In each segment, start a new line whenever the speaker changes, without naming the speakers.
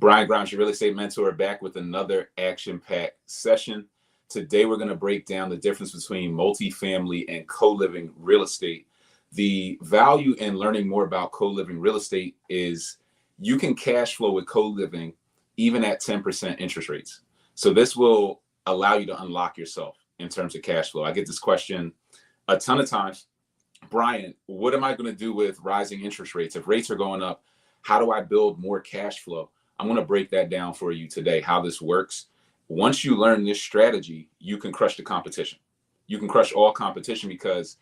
Brian Grimes, your real estate mentor, back with another action-packed session. Today, we're going to break down the difference between multifamily and co-living real estate. The value in learning more about co-living real estate is you can cash flow with co-living even at 10% interest rates. So this will allow you to unlock yourself in terms of cash flow. I get this question a ton of times. Brian, what am I going to do with rising interest rates? If rates are going up, how do I build more cash flow? I'm going to break that down for you today, how this works. Once you learn this strategy, you can crush the competition. You can crush all competition because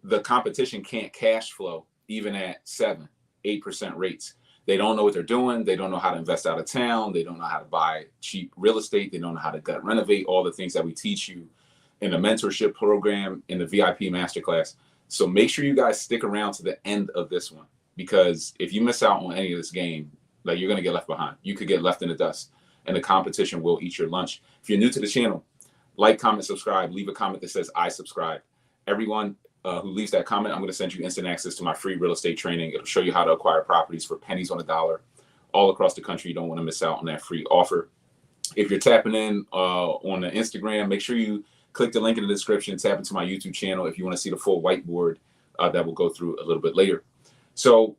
the competition can't cash flow even at 7%, 8% rates. They don't know what they're doing. They don't know how to invest out of town. They don't know how to buy cheap real estate. They don't know how to gut renovate, all the things that we teach you in the mentorship program, in the VIP masterclass. So make sure you guys stick around to the end of this one, because if you miss out on any of this game, like, you're going to get left behind. You could get left in the dust, and the competition will eat your lunch. If you're new to the channel, like, comment, subscribe, leave a comment that says I subscribe. Everyone who leaves that comment, I'm going to send you instant access to my free real estate training. It'll show you how to acquire properties for pennies on a dollar all across the country. You don't want to miss out on that free offer. If you're tapping in on the Instagram, make sure you click the link in the description, tap into my YouTube channel if you want to see the full whiteboard that we'll go through a little bit later. So,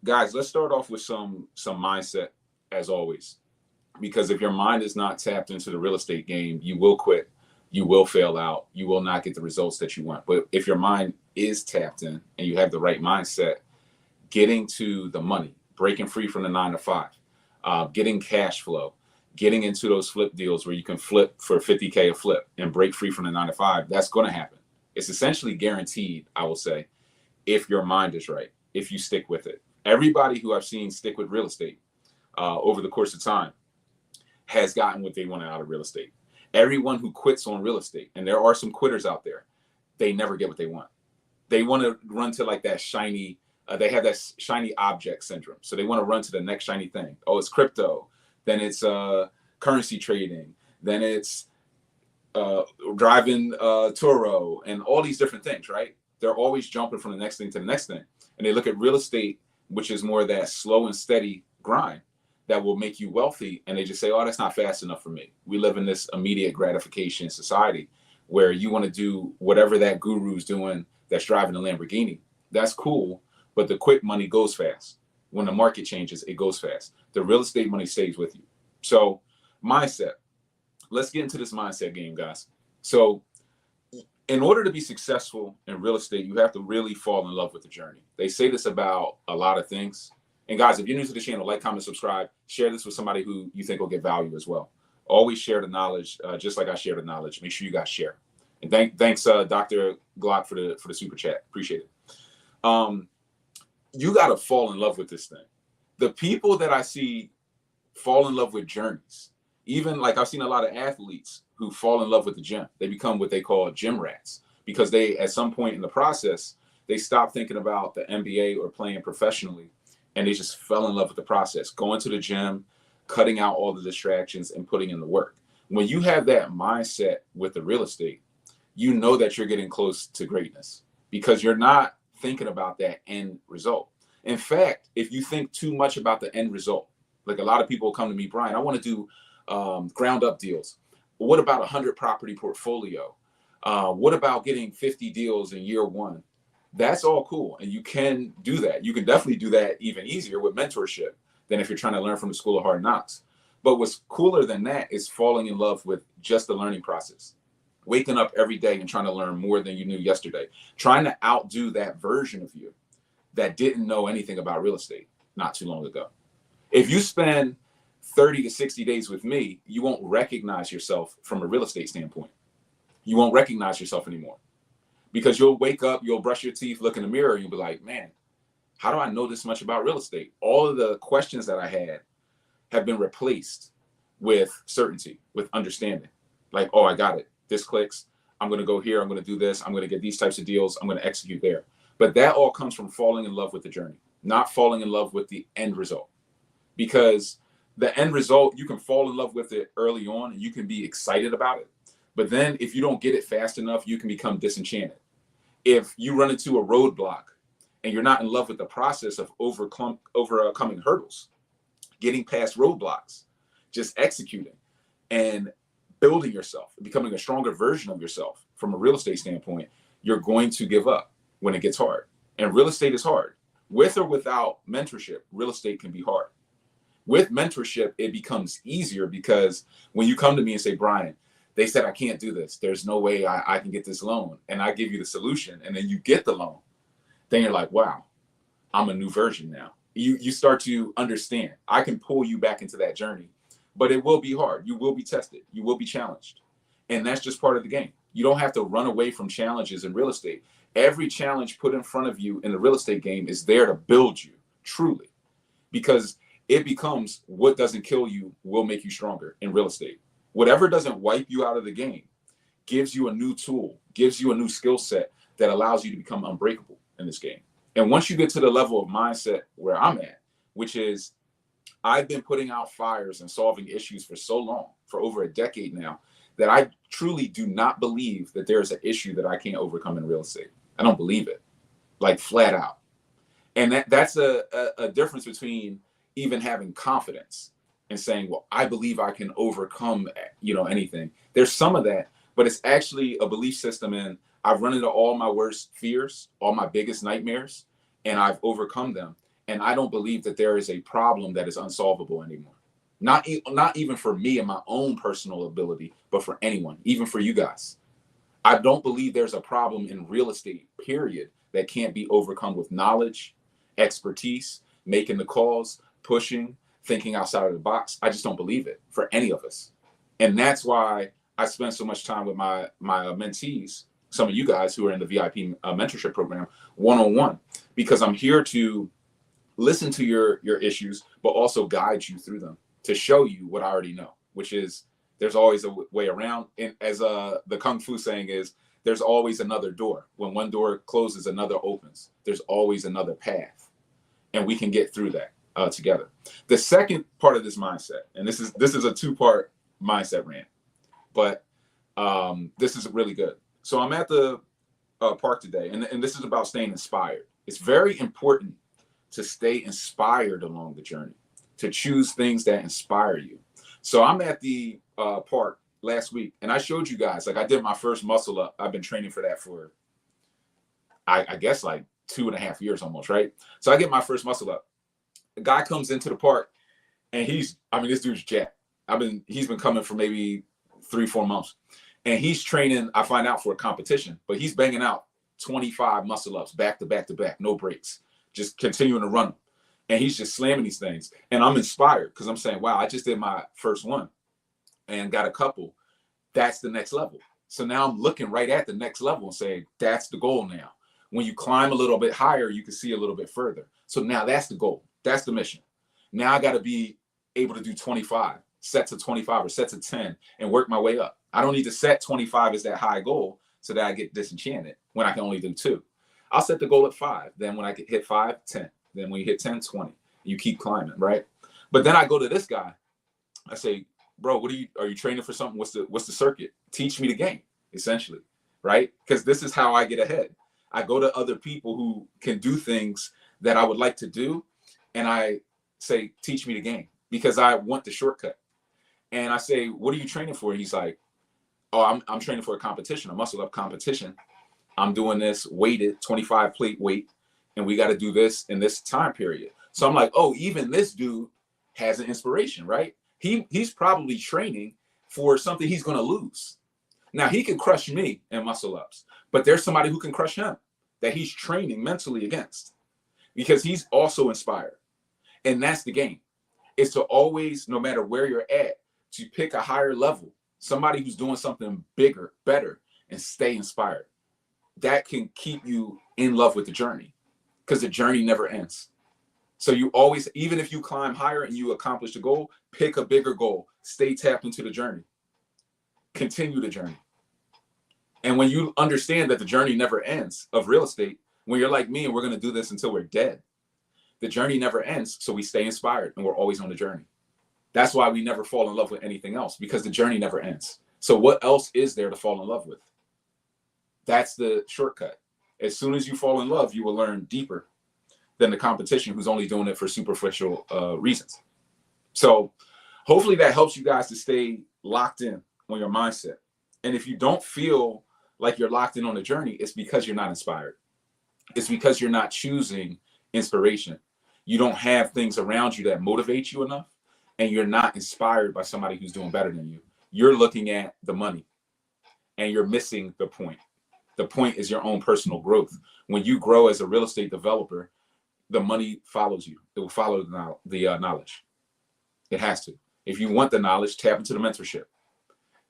guys, let's start off with some mindset, as always, because if your mind is not tapped into the real estate game, you will quit, you will fail out, you will not get the results that you want. But if your mind is tapped in and you have the right mindset, getting to the money, breaking free from the 9 to 5, getting cash flow, getting into those flip deals where you can flip for $50K a flip and break free from the 9 to 5, that's going to happen. It's essentially guaranteed, I will say, if your mind is right, if you stick with it. Everybody who I've seen stick with real estate over the course of time has gotten what they wanted out of real estate. Everyone who quits on real estate, and there are some quitters out there, they never get what they want. They want to run to like that shiny, they have that shiny object syndrome. So they want to run to the next shiny thing. Oh, it's crypto. Then it's currency trading. Then it's driving Turo and all these different things, right? They're always jumping from the next thing to the next thing. And they look at real estate, which is more that slow and steady grind that will make you wealthy. And they just say, oh, that's not fast enough for me. We live in this immediate gratification society where you want to do whatever that guru's doing that's driving a Lamborghini. That's cool, but the quick money goes fast. When the market changes, it goes fast. The real estate money stays with you. So mindset. Let's get into this mindset game, guys. So in order to be successful in real estate, you have to really fall in love with the journey. They say this about a lot of things. And guys, if you're new to the channel, like, comment, subscribe, share this with somebody who you think will get value as well. Always share the knowledge, just like I share the knowledge. Make sure you guys share. And thanks, Dr. Glock, for the super chat. Appreciate it. You got to fall in love with this thing. The people that I see fall in love with journeys, even like I've seen a lot of athletes who fall in love with the gym. They become what they call gym rats because they, at some point in the process, they stop thinking about the NBA or playing professionally, and they just fell in love with the process, going to the gym, cutting out all the distractions and putting in the work. When you have that mindset with the real estate, you know that you're getting close to greatness because you're not thinking about that end result. In fact, if you think too much about the end result, like a lot of people come to me, Brian, I want to do ground up deals. What about 100 property portfolio? What about getting 50 deals in year one? That's all cool. And you can do that. You can definitely do that even easier with mentorship than if you're trying to learn from the School of Hard Knocks. But what's cooler than that is falling in love with just the learning process. Waking up every day and trying to learn more than you knew yesterday. Trying to outdo that version of you that didn't know anything about real estate not too long ago. If you spend 30 to 60 days with me, you won't recognize yourself from a real estate standpoint. You won't recognize yourself anymore because you'll wake up, you'll brush your teeth, look in the mirror, and you'll be like, man, how do I know this much about real estate? All of the questions that I had have been replaced with certainty, with understanding. Like, oh, I got it. This clicks. I'm going to go here. I'm going to do this. I'm going to get these types of deals. I'm going to execute there. But that all comes from falling in love with the journey, not falling in love with the end result. Because the end result, you can fall in love with it early on and you can be excited about it. But then if you don't get it fast enough, you can become disenchanted. If you run into a roadblock and you're not in love with the process of overcoming hurdles, getting past roadblocks, just executing and building yourself, becoming a stronger version of yourself from a real estate standpoint, you're going to give up when it gets hard. And real estate is hard. With or without mentorship, real estate can be hard. With mentorship, it becomes easier because when you come to me and say, Brian, they said I can't do this. There's no way I can get this loan. And I give you the solution, and then you get the loan. Then you're like, wow, I'm a new version now. You start to understand. I can pull you back into that journey, but it will be hard. You will be tested. You will be challenged. And that's just part of the game. You don't have to run away from challenges in real estate. Every challenge put in front of you in the real estate game is there to build you, truly, because it becomes what doesn't kill you will make you stronger in real estate. Whatever doesn't wipe you out of the game gives you a new tool, gives you a new skill set that allows you to become unbreakable in this game. And once you get to the level of mindset where I'm at, which is I've been putting out fires and solving issues for so long, for over a decade now, that I truly do not believe that there's an issue that I can't overcome in real estate. I don't believe it, like flat out. And that's a difference between even having confidence and saying, well, I believe I can overcome, anything. There's some of that, but it's actually a belief system. And I've run into all my worst fears, all my biggest nightmares, and I've overcome them. And I don't believe that there is a problem that is unsolvable anymore. Not even for me and my own personal ability, but for anyone, even for you guys. I don't believe there's a problem in real estate, period, that can't be overcome with knowledge, expertise, making the calls, pushing, thinking outside of the box. I just don't believe it for any of us. And that's why I spend so much time with my mentees, some of you guys who are in the VIP mentorship program, one-on-one, because I'm here to listen to your issues, but also guide you through them to show you what I already know, which is there's always a way around. And as the Kung Fu saying is, there's always another door. When one door closes, another opens. There's always another path. And we can get through that together. The second part of this mindset, and this is a two-part mindset rant, but this is really good. So I'm at the park today, and this is about staying inspired. It's very important to stay inspired along the journey, to choose things that inspire you. So I'm at the park last week, and I showed you guys, like I did my first muscle up. I've been training for that for, I guess like 2.5 years almost, right? So I get my first muscle up. A guy comes into the park, and this dude's jacked. He's been coming for maybe 3-4 months, and he's training, I find out, for a competition, but he's banging out 25 muscle ups back to back to back, no breaks, just continuing to run them. And he's just slamming these things. And I'm inspired because I'm saying, wow, I just did my first one and got a couple. That's the next level. So now I'm looking right at the next level and saying, that's the goal now. When you climb a little bit higher, you can see a little bit further. So now that's the goal. That's the mission. Now I got to be able to do 25, sets of 25 or sets of 10 and work my way up. I don't need to set 25 as that high goal so that I get disenchanted when I can only do 2. I'll set the goal at 5. Then when I get hit 5, 10. Then when you hit 10, 20, you keep climbing, right? But then I go to this guy. I say, bro, are you training for something? What's the circuit? Teach me the game, essentially, right? Because this is how I get ahead. I go to other people who can do things that I would like to do. And I say, teach me the game, because I want the shortcut. And I say, what are you training for? He's like, oh, I'm training for a competition, a muscle up competition. I'm doing this weighted 25 plate weight, and we got to do this in this time period. So I'm like, oh, even this dude has an inspiration, right? He's probably training for something he's going to lose. Now he can crush me in muscle ups, but there's somebody who can crush him that he's training mentally against, because he's also inspired. And that's the game. It's to always, no matter where you're at, to pick a higher level, somebody who's doing something bigger, better, and stay inspired. That can keep you in love with the journey, because the journey never ends. So you always, even if you climb higher and you accomplish the goal, pick a bigger goal, stay tapped into the journey, continue the journey. And when you understand that the journey never ends of real estate, when you're like me and we're going to do this until we're dead, the journey never ends. So we stay inspired and we're always on the journey. That's why we never fall in love with anything else, because the journey never ends. So what else is there to fall in love with? That's the shortcut. As soon as you fall in love, you will learn deeper than the competition who's only doing it for superficial reasons. So hopefully that helps you guys to stay locked in on your mindset. And if you don't feel like you're locked in on the journey, it's because you're not inspired. It's because you're not choosing inspiration. You don't have things around you that motivate you enough, and you're not inspired by somebody who's doing better than you. You're looking at the money and you're missing the point. The point is your own personal growth. When you grow as a real estate developer, the money follows you. It will follow the knowledge. It has to. If you want the knowledge, tap into the mentorship,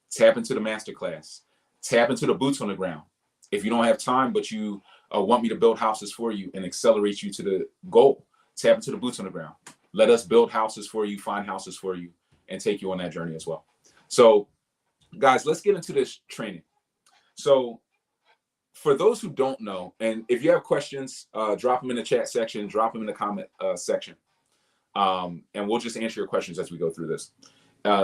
tap into the masterclass, tap into the boots on the ground. If you don't have time, but you want me to build houses for you and accelerate you to the goal, tap into the boots on the ground. Let us build houses for you, find houses for you, and take you on that journey as well. So, guys, let's get into this training. So, for those who don't know, and if you have questions, drop them in the chat section, drop them in the comment section. And we'll just answer your questions as we go through this.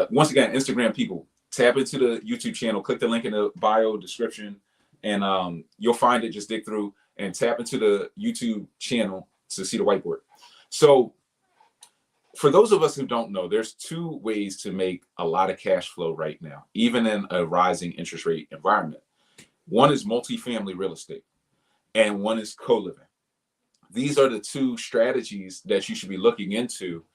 Once again, Instagram people, tap into the YouTube channel, click the link in the bio description, and you'll find it. Just dig through and tap into the YouTube channel to see the whiteboard. So for those of us who don't know, there's two ways to make a lot of cash flow right now, even in a rising interest rate environment. One is multifamily real estate, and one is co-living. These are the two strategies that you should be looking into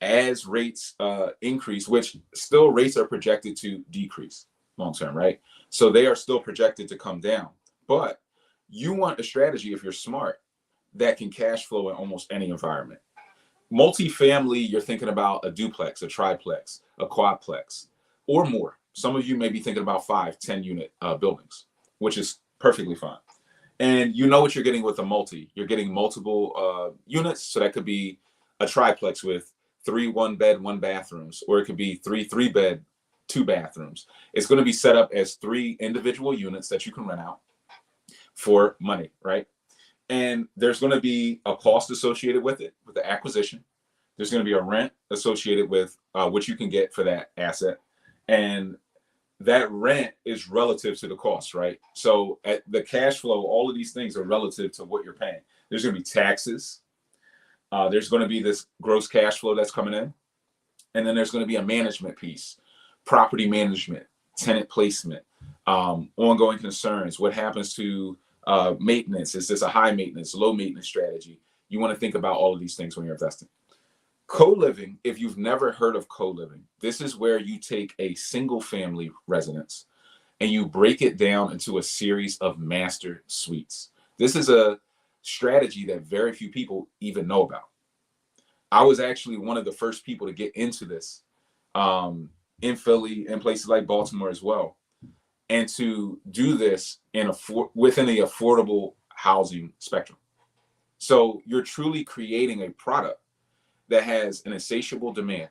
as rates increase, which still rates are projected to decrease long term, right? So they are still projected to come down. But you want a strategy, if you're smart, that can cash flow in almost any environment. Multifamily, you're thinking about a duplex, a triplex, a quadplex, or more. Some of you may be thinking about 5-10 unit buildings, which is perfectly fine. And you know what you're getting with a multi. You're getting multiple units. So that could be a triplex with 3 1-bed, 1 bathrooms, or it could be 3 3-bed, 2 bathrooms. It's going to be set up as 3 individual units that you can rent out for money, right? And there's going to be a cost associated with it, with the acquisition. There's going to be a rent associated with what you can get for that asset. And that rent is relative to the cost, right? So at the cash flow, all of these things are relative to what you're paying. There's going to be taxes. There's going to be this gross cash flow that's coming in. And then there's going to be a management piece, property management, tenant placement, ongoing concerns. What happens to maintenance? Is this a high maintenance, low maintenance strategy? You want to think about all of these things when you're investing. Co-living, if you've never heard of co-living, this is where you take a single family residence and you break it down into a series of master suites. This is a strategy that very few people even know about. I was actually one of the first people to get into this in Philly and places like Baltimore as well, and to do this within the affordable housing spectrum. So you're truly creating a product that has an insatiable demand.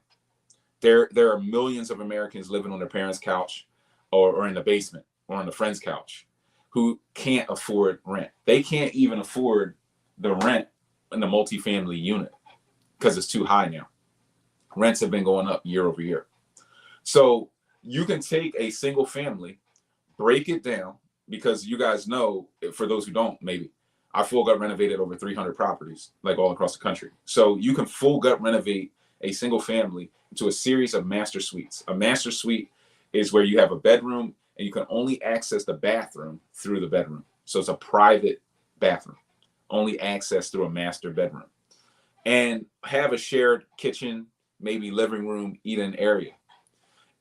There are millions of Americans living on their parents' couch or in the basement or on a friend's couch who can't afford rent. They can't even afford the rent in the multifamily unit because it's too high now. Rents have been going up year over year. So you can take a single family, break it down, because you guys know, for those who don't, maybe, I full gut renovated over 300 properties, like all across the country. So you can full gut renovate a single family into a series of master suites. A master suite is where you have a bedroom and you can only access the bathroom through the bedroom. So it's a private bathroom, only access through a master bedroom. And have a shared kitchen, maybe living room, eat-in area.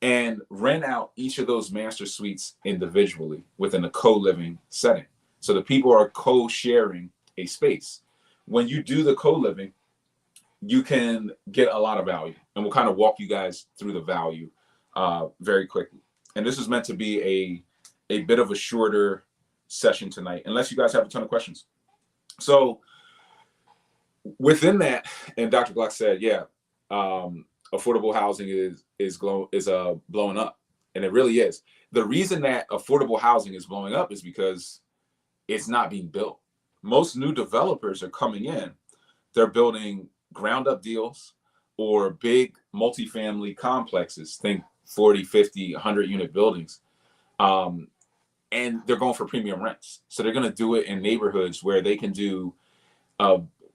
And rent out each of those master suites individually within a co-living setting. So the people are co-sharing a space. When you do the co-living, you can get a lot of value. And we'll kind of walk you guys through the value very quickly. And this is meant to be a bit of a shorter session tonight, unless you guys have a ton of questions. So within that, and Dr. Glock said, yeah, affordable housing is blowing up. And it really is. The reason that affordable housing is blowing up is because it's not being built. Most new developers are coming in. They're building ground up deals or big multifamily complexes, think 40, 50, 100 unit buildings. And they're going for premium rents. So they're going to do it in neighborhoods where they can do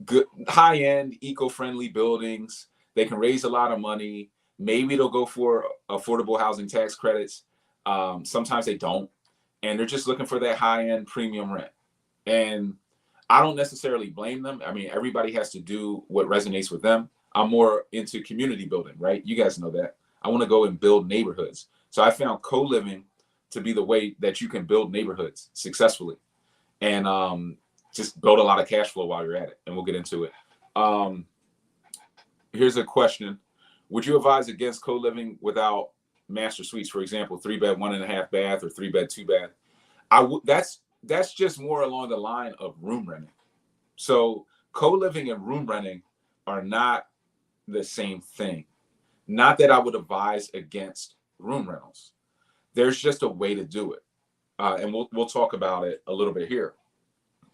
good high-end eco-friendly buildings They can raise a lot of money. Maybe they'll go for affordable housing tax credits. Sometimes they don't. And they're just looking for that high-end premium rent. And I don't necessarily blame them. I mean, everybody has to do what resonates with them. I'm more into community building, right? You guys know that. I want to go and build neighborhoods. So I found co-living to be the way that you can build neighborhoods successfully and just build a lot of cash flow while you're at it. And we'll get into it. Here's a question. Would you advise against co-living without master suites? For example, 3-bed, 1.5 bath, or 3-bed, 2-bath. That's just more along the line of room renting. So co-living and room renting are not the same thing. Not that I would advise against room rentals. There's just a way to do it. And we'll talk about it a little bit here.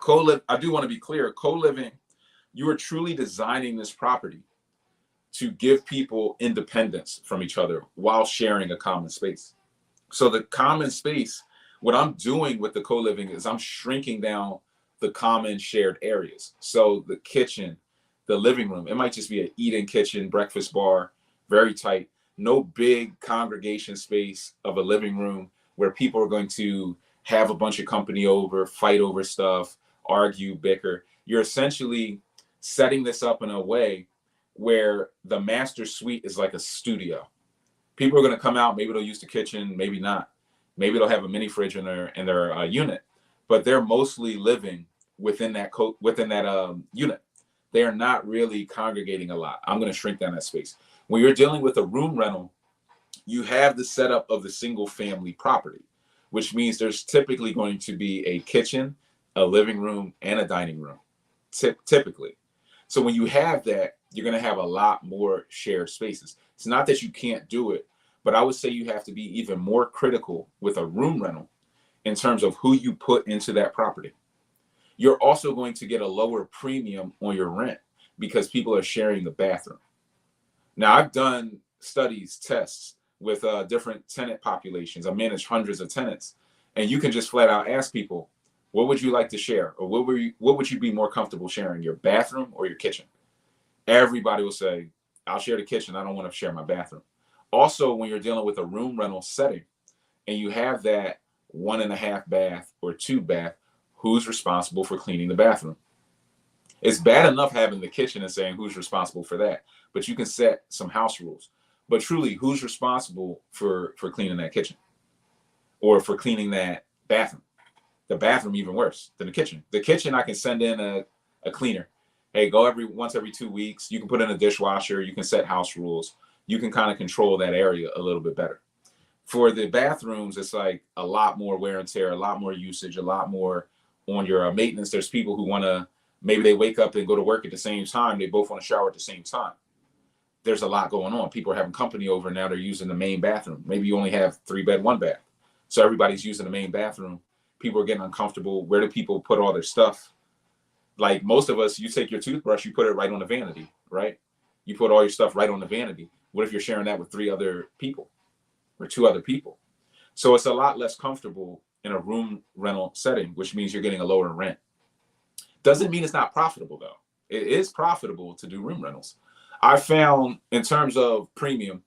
I do want to be clear, co-living, you are truly designing this property to give people independence from each other while sharing a common space. So the common space, what I'm doing with the co-living is I'm shrinking down the common shared areas. So the kitchen, the living room, it might just be an eat-in kitchen, breakfast bar, very tight. No big congregation space of a living room where people are going to have a bunch of company over, fight over stuff, argue, bicker. You're essentially setting this up in a way where the master suite is like a studio. People are going to come out, maybe they'll use the kitchen, maybe not. Maybe they'll have a mini fridge in their unit, but they're mostly living within that unit. They are not really congregating a lot. I'm going to shrink down that space. When you're dealing with a room rental, you have the setup of the single family property, which means there's typically going to be a kitchen, a living room, and a dining room, typically. So when you have that, you're going to have a lot more shared spaces. It's not that you can't do it, but I would say you have to be even more critical with a room rental in terms of who you put into that property. You're also going to get a lower premium on your rent because people are sharing the bathroom. Now, I've done studies, tests with different tenant populations. I manage hundreds of tenants, and you can just flat out ask people, what would you like to share? Or what would you be more comfortable sharing, your bathroom or your kitchen? Everybody will say, I'll share the kitchen. I don't want to share my bathroom. Also, when you're dealing with a room rental setting and you have that 1.5 bath or 2 bath, who's responsible for cleaning the bathroom? It's bad enough having the kitchen and saying who's responsible for that, but you can set some house rules. But truly, who's responsible for cleaning that kitchen or for cleaning that bathroom? The bathroom even worse than the kitchen. The kitchen, I can send in a cleaner. Hey, go once every 2 weeks. You can put in a dishwasher. You can set house rules. You can kind of control that area a little bit better. For the bathrooms, it's like a lot more wear and tear, a lot more usage, a lot more on your maintenance. There's people who want to, maybe they wake up and go to work at the same time. They both want to shower at the same time. There's a lot going on. People are having company over now. They're using the main bathroom. Maybe you only have 3-bed, 1 bath. So everybody's using the main bathroom. People are getting uncomfortable. Where do people put all their stuff? Like most of us, you take your toothbrush, you put it right on the vanity, right? You put all your stuff right on the vanity. What if you're sharing that with 3 other people or 2 other people? So it's a lot less comfortable in a room rental setting, which means you're getting a lower rent. Doesn't mean it's not profitable, though. It is profitable to do room rentals. I found in terms of premium,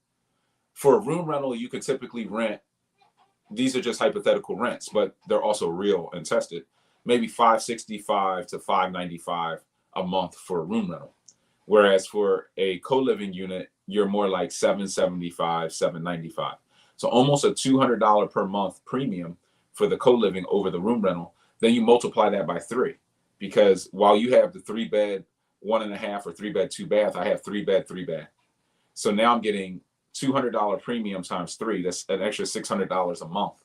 for a room rental, you could typically rent, these are just hypothetical rents, but they're also real and tested, maybe $565 to $595 a month for a room rental. Whereas for a co-living unit, you're more like $775, $795. So almost a $200 per month premium for the co-living over the room rental. Then you multiply that by 3, because while you have the 3-bed, 1.5 or 3-bed, 2 bath, I have 3-bed, 3 bath. So now I'm getting $200 premium times 3. That's an extra $600 a month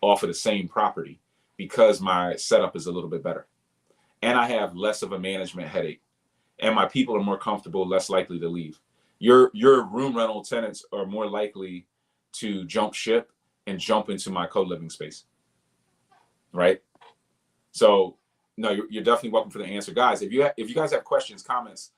off of the same property because my setup is a little bit better. And I have less of a management headache. And my people are more comfortable, less likely to leave. Your room rental tenants are more likely to jump ship and jump into my co-living space, right? So no, you're definitely welcome for the answer, guys. If you guys have questions, comments,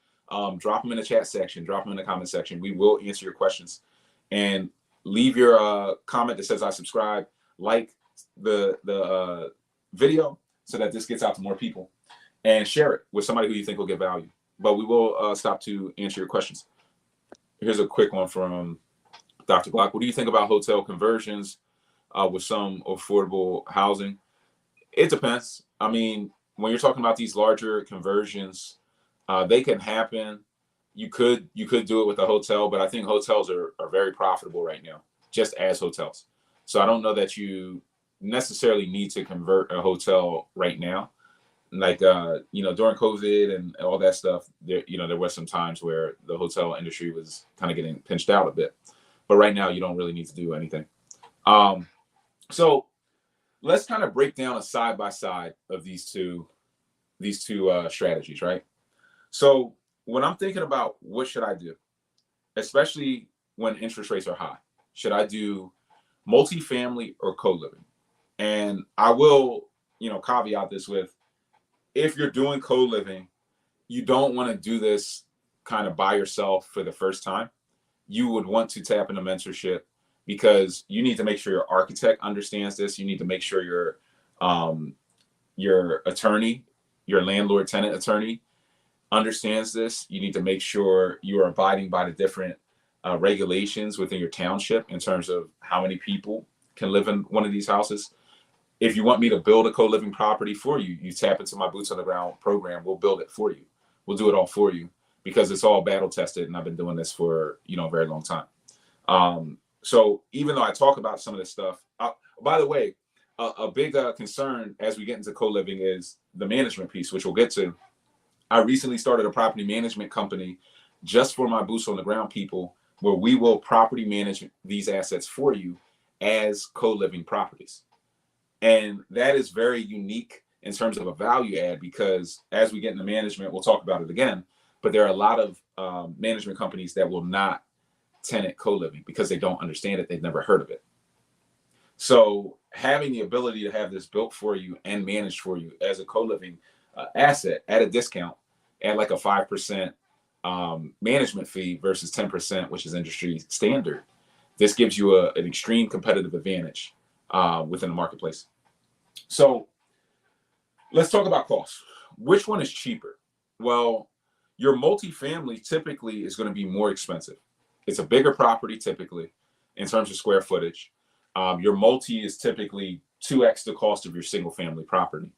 drop them in the chat section, drop them in the comment section. We will answer your questions, and leave your comment that says I subscribe, like the video so that this gets out to more people, and share it with somebody who you think will get value. But we will stop to answer your questions. Here's a quick one from Dr. Glock. What do you think about hotel conversions with some affordable housing? It depends. I mean, when you're talking about these larger conversions, they can happen. You could do it with a hotel, but I think hotels are very profitable right now, just as hotels. So I don't know that you necessarily need to convert a hotel right now. Like during COVID and all that stuff, there was some times where the hotel industry was kind of getting pinched out a bit. But right now, you don't really need to do anything. Um, so let's kind of break down a side by side of these two strategies, right? So when I'm thinking about what should I do, especially when interest rates are high, should I do multifamily or co-living? And I will, caveat this with, if you're doing co-living, you don't want to do this kind of by yourself for the first time. You would want to tap into mentorship because you need to make sure your architect understands this. You need to make sure your attorney, your landlord tenant attorney, understands this. You need to make sure you are abiding by the different regulations within your township in terms of how many people can live in one of these houses. If you want me to build a co-living property for you, you tap into my boots on the ground program. We'll build it for you. We'll do it all for you because it's all battle tested, and I've been doing this for a very long time. So even though I talk about some of this stuff, by the way, a big concern as we get into co-living is the management piece, which we'll get to. I recently started a property management company just for my boots on the ground people, where we will property manage these assets for you as co-living properties. And that is very unique in terms of a value add, because as we get into management, we'll talk about it again, but there are a lot of management companies that will not tenant co-living because they don't understand it. They've never heard of it. So having the ability to have this built for you and managed for you as a co-living asset at a discount, at like a 5% management fee versus 10%, which is industry standard, this gives you an extreme competitive advantage within the marketplace. So let's talk about costs. Which one is cheaper? Well, your multifamily typically is going to be more expensive. It's a bigger property typically in terms of square footage. Your multi is typically 2x the cost of your single family property.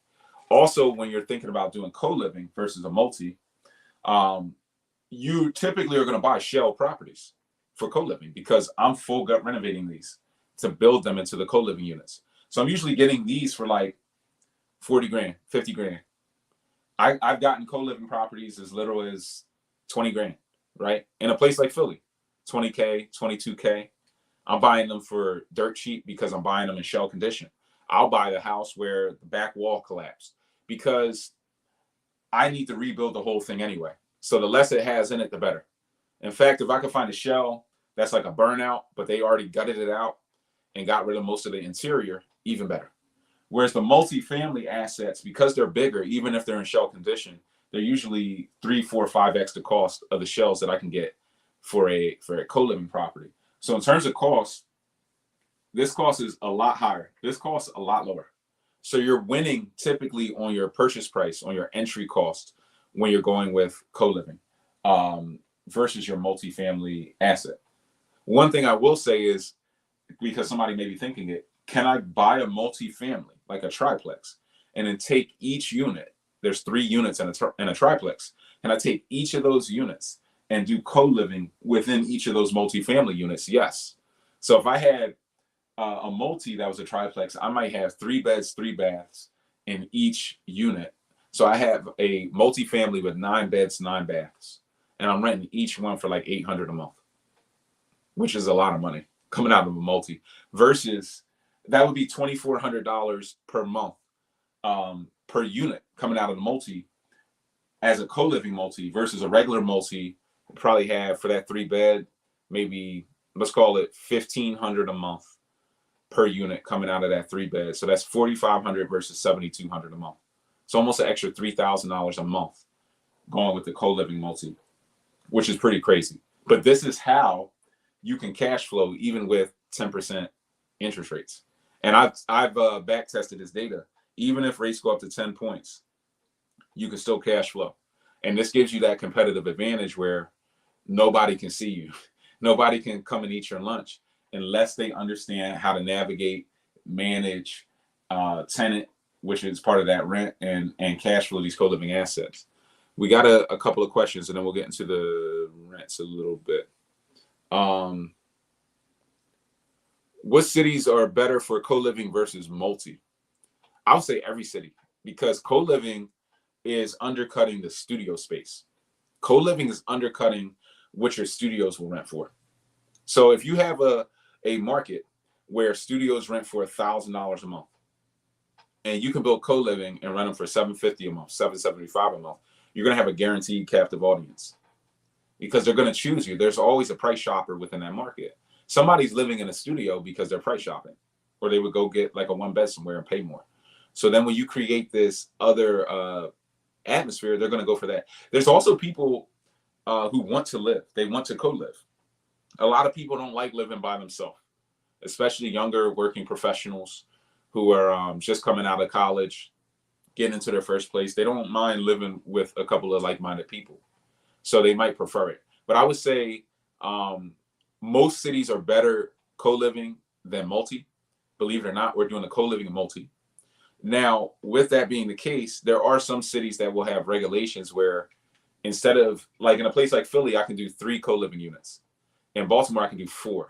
Also, when you're thinking about doing co-living versus a multi, you typically are going to buy shell properties for co-living because I'm full gut renovating these to build them into the co-living units. So I'm usually getting these for like 40 grand, 50 grand. I've gotten co-living properties as little as 20 grand, right? In a place like Philly, 20K, 22K. I'm buying them for dirt cheap because I'm buying them in shell condition. I'll buy the house where the back wall collapsed because I need to rebuild the whole thing anyway. So the less it has in it, the better. In fact, if I could find a shell that's like a burnout, but they already gutted it out and got rid of most of the interior, even better. Whereas the multifamily assets, because they're bigger, even if they're in shell condition, they're usually 3, 4, 5x the cost of the shells that I can get for a co-living property. So in terms of cost, this cost is a lot higher. This cost a lot lower. So you're winning typically on your purchase price, on your entry cost when you're going with co-living versus your multifamily asset. One thing I will say is, because somebody may be thinking it, can I buy a multifamily, like a triplex, and then take each unit? There's 3 units in a triplex. Can I take each of those units and do co-living within each of those multifamily units? Yes. So if I had a multi that was a triplex, I might have 3 beds, 3 baths in each unit. So I have a multifamily with 9 beds, 9 baths, and I'm renting each one for like $800 a month, which is a lot of money coming out of a multi. Versus that would be $2,400 per month per unit coming out of the multi as a co-living multi versus a regular multi. Probably have for that 3 bed, maybe let's call it $1,500 a month per unit coming out of that 3 bed. So that's $4,500 versus $7,200 a month. So almost an extra $3,000 a month going with the co-living multi, which is pretty crazy. But this is how you can cash flow even with 10% interest rates. And I've back tested this data. Even if rates go up to 10 points, you can still cash flow. And this gives you that competitive advantage where nobody can see you. Nobody can come and eat your lunch unless they understand how to navigate, manage, tenant, which is part of that rent, and cash flow these co-living assets. We got a couple of questions, and then we'll get into the rents a little bit. What cities are better for co-living versus multi? I would say every city, because co-living is undercutting the studio space. Co-living is undercutting what your studios will rent for. So if you have a market where studios rent for $1,000 a month, and you can build co-living and rent them for $750 a month, $775 a month, you're going to have a guaranteed captive audience, because they're going to choose you. There's always a price shopper within that market. Somebody's living in a studio because they're price shopping, or they would go get like a one bed somewhere and pay more. So then when you create this other atmosphere, they're going to go for that. There's also people who want to live. They want to co-live. A lot of people don't like living by themselves, especially younger working professionals who are just coming out of college, getting into their first place. They don't mind living with a couple of like-minded people. So they might prefer it. But I would say most cities are better co-living than multi. Believe it or not, we're doing a co-living and multi. Now, with that being the case, there are some cities that will have regulations where instead of, like in a place like Philly, I can do 3 co-living units. In Baltimore, I can do 4.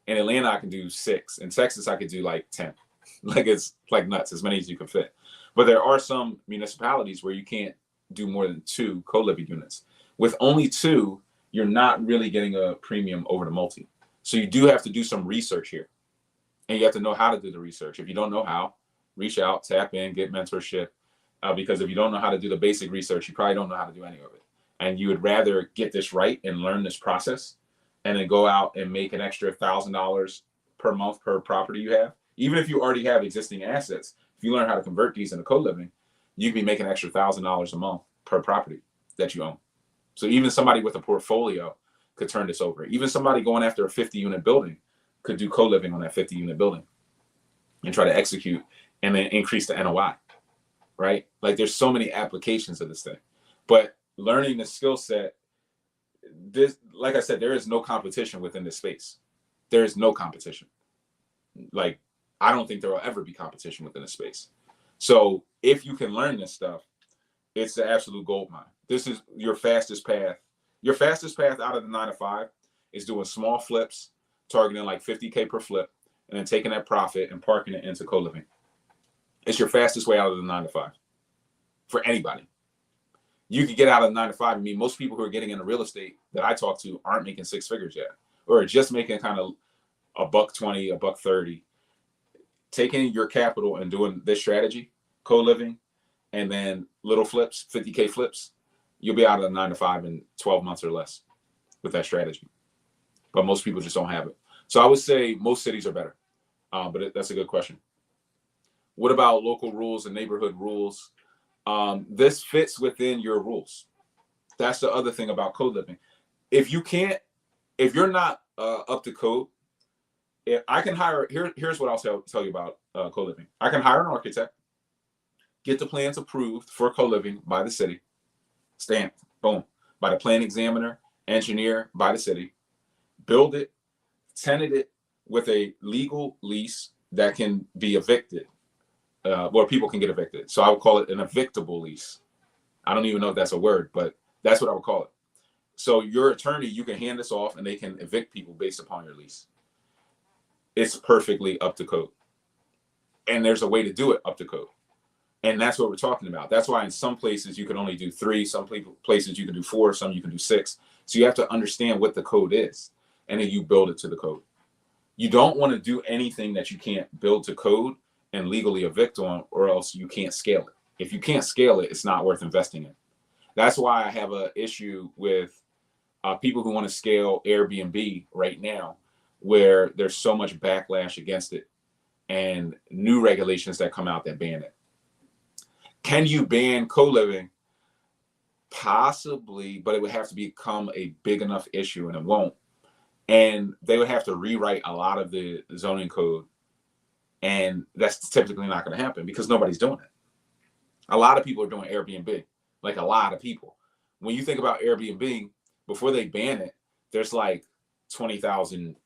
In Atlanta, I can do 6. In Texas, I could do like 10. Like it's like nuts, as many as you can fit. But there are some municipalities where you can't do more than 2 co-living units. With only 2, you're not really getting a premium over the multi. So you do have to do some research here. And you have to know how to do the research. If you don't know how, reach out, tap in, get mentorship. Because if you don't know how to do the basic research, you probably don't know how to do any of it. And you would rather get this right and learn this process and then go out and make an extra $1,000 per month per property you have. Even if you already have existing assets, if you learn how to convert these into co-living, you can be making an extra $1,000 a month per property that you own. So even somebody with a portfolio could turn this over. Even somebody going after a 50-unit building could do co-living on that 50-unit building and try to execute and then increase the NOI, right? Like there's so many applications of this thing. But learning the skill set, this, like I said, there is no competition within this space. There is no competition. Like, I don't think there will ever be competition within the space. So if you can learn this stuff, it's the absolute gold mine. This is your fastest path. Your fastest path out of the 9 to 5 is doing small flips, targeting like 50K per flip, and then taking that profit and parking it into co-living. It's your fastest way out of the 9 to 5 for anybody. You could get out of the 9 to 5. I mean, most people who are getting into real estate that I talk to aren't making 6 figures yet, or are just making kind of $120, $130. Taking your capital and doing this strategy, co-living, and then little flips, 50K flips, you'll be out of the 9 to 5 in 12 months or less with that strategy. But most people just don't have it. So I would say most cities are better. But that's a good question. What about local rules and neighborhood rules? This fits within your rules. That's the other thing about co-living. If you're not up to code, if I can hire, here's what I'll tell you about co-living. I can hire an architect, get the plans approved for co-living by the city, stamped, boom, by the plan examiner, engineer, by the city, build it, tenant it with a legal lease that can be evicted, where people can get evicted. So I would call it an evictable lease. I don't even know if that's a word, but that's what I would call it. So your attorney, you can hand this off and they can evict people based upon your lease. It's perfectly up to code. And there's a way to do it up to code. And that's what we're talking about. That's why in some places you can only do 3, some places you can do 4, some you can do 6. So you have to understand what the code is, and then you build it to the code. You don't want to do anything that you can't build to code and legally evict on, or else you can't scale it. If you can't scale it, it's not worth investing in. That's why I have an issue with people who want to scale Airbnb right now, where there's so much backlash against it and new regulations that come out that ban it. Can you ban co-living? Possibly, but it would have to become a big enough issue, and it won't. And they would have to rewrite a lot of the zoning code. And that's typically not going to happen because nobody's doing it. A lot of people are doing Airbnb, like a lot of people. When you think about Airbnb, before they ban it, there's like 20,000,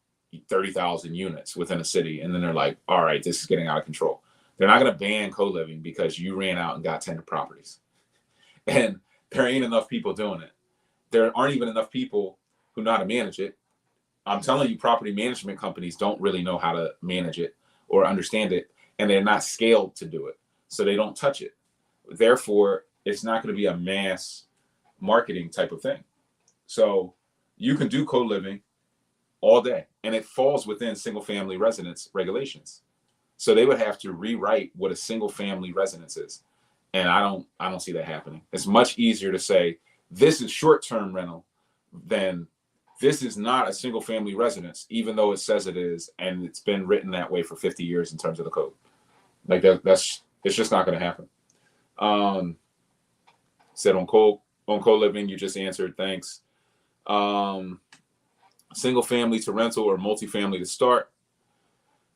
30,000 units within a city. And then they're like, all right, this is getting out of control. They're not going to ban co-living because you ran out and got 10 properties. And there ain't enough people doing it. There aren't even enough people who know how to manage it. I'm telling you, property management companies don't really know how to manage it or understand it, and they're not scaled to do it. So they don't touch it. Therefore, it's not going to be a mass marketing type of thing. So you can do co-living all day, and it falls within single family residence regulations. So they would have to rewrite what a single family residence is. And I don't see that happening. It's much easier to say this is short-term rental than this is not a single family residence, even though it says it is, and it's been written that way for 50 years in terms of the code. Like that's it's just not going to happen. Said on co-living, you just answered. Thanks. Single family to rental or multifamily to start.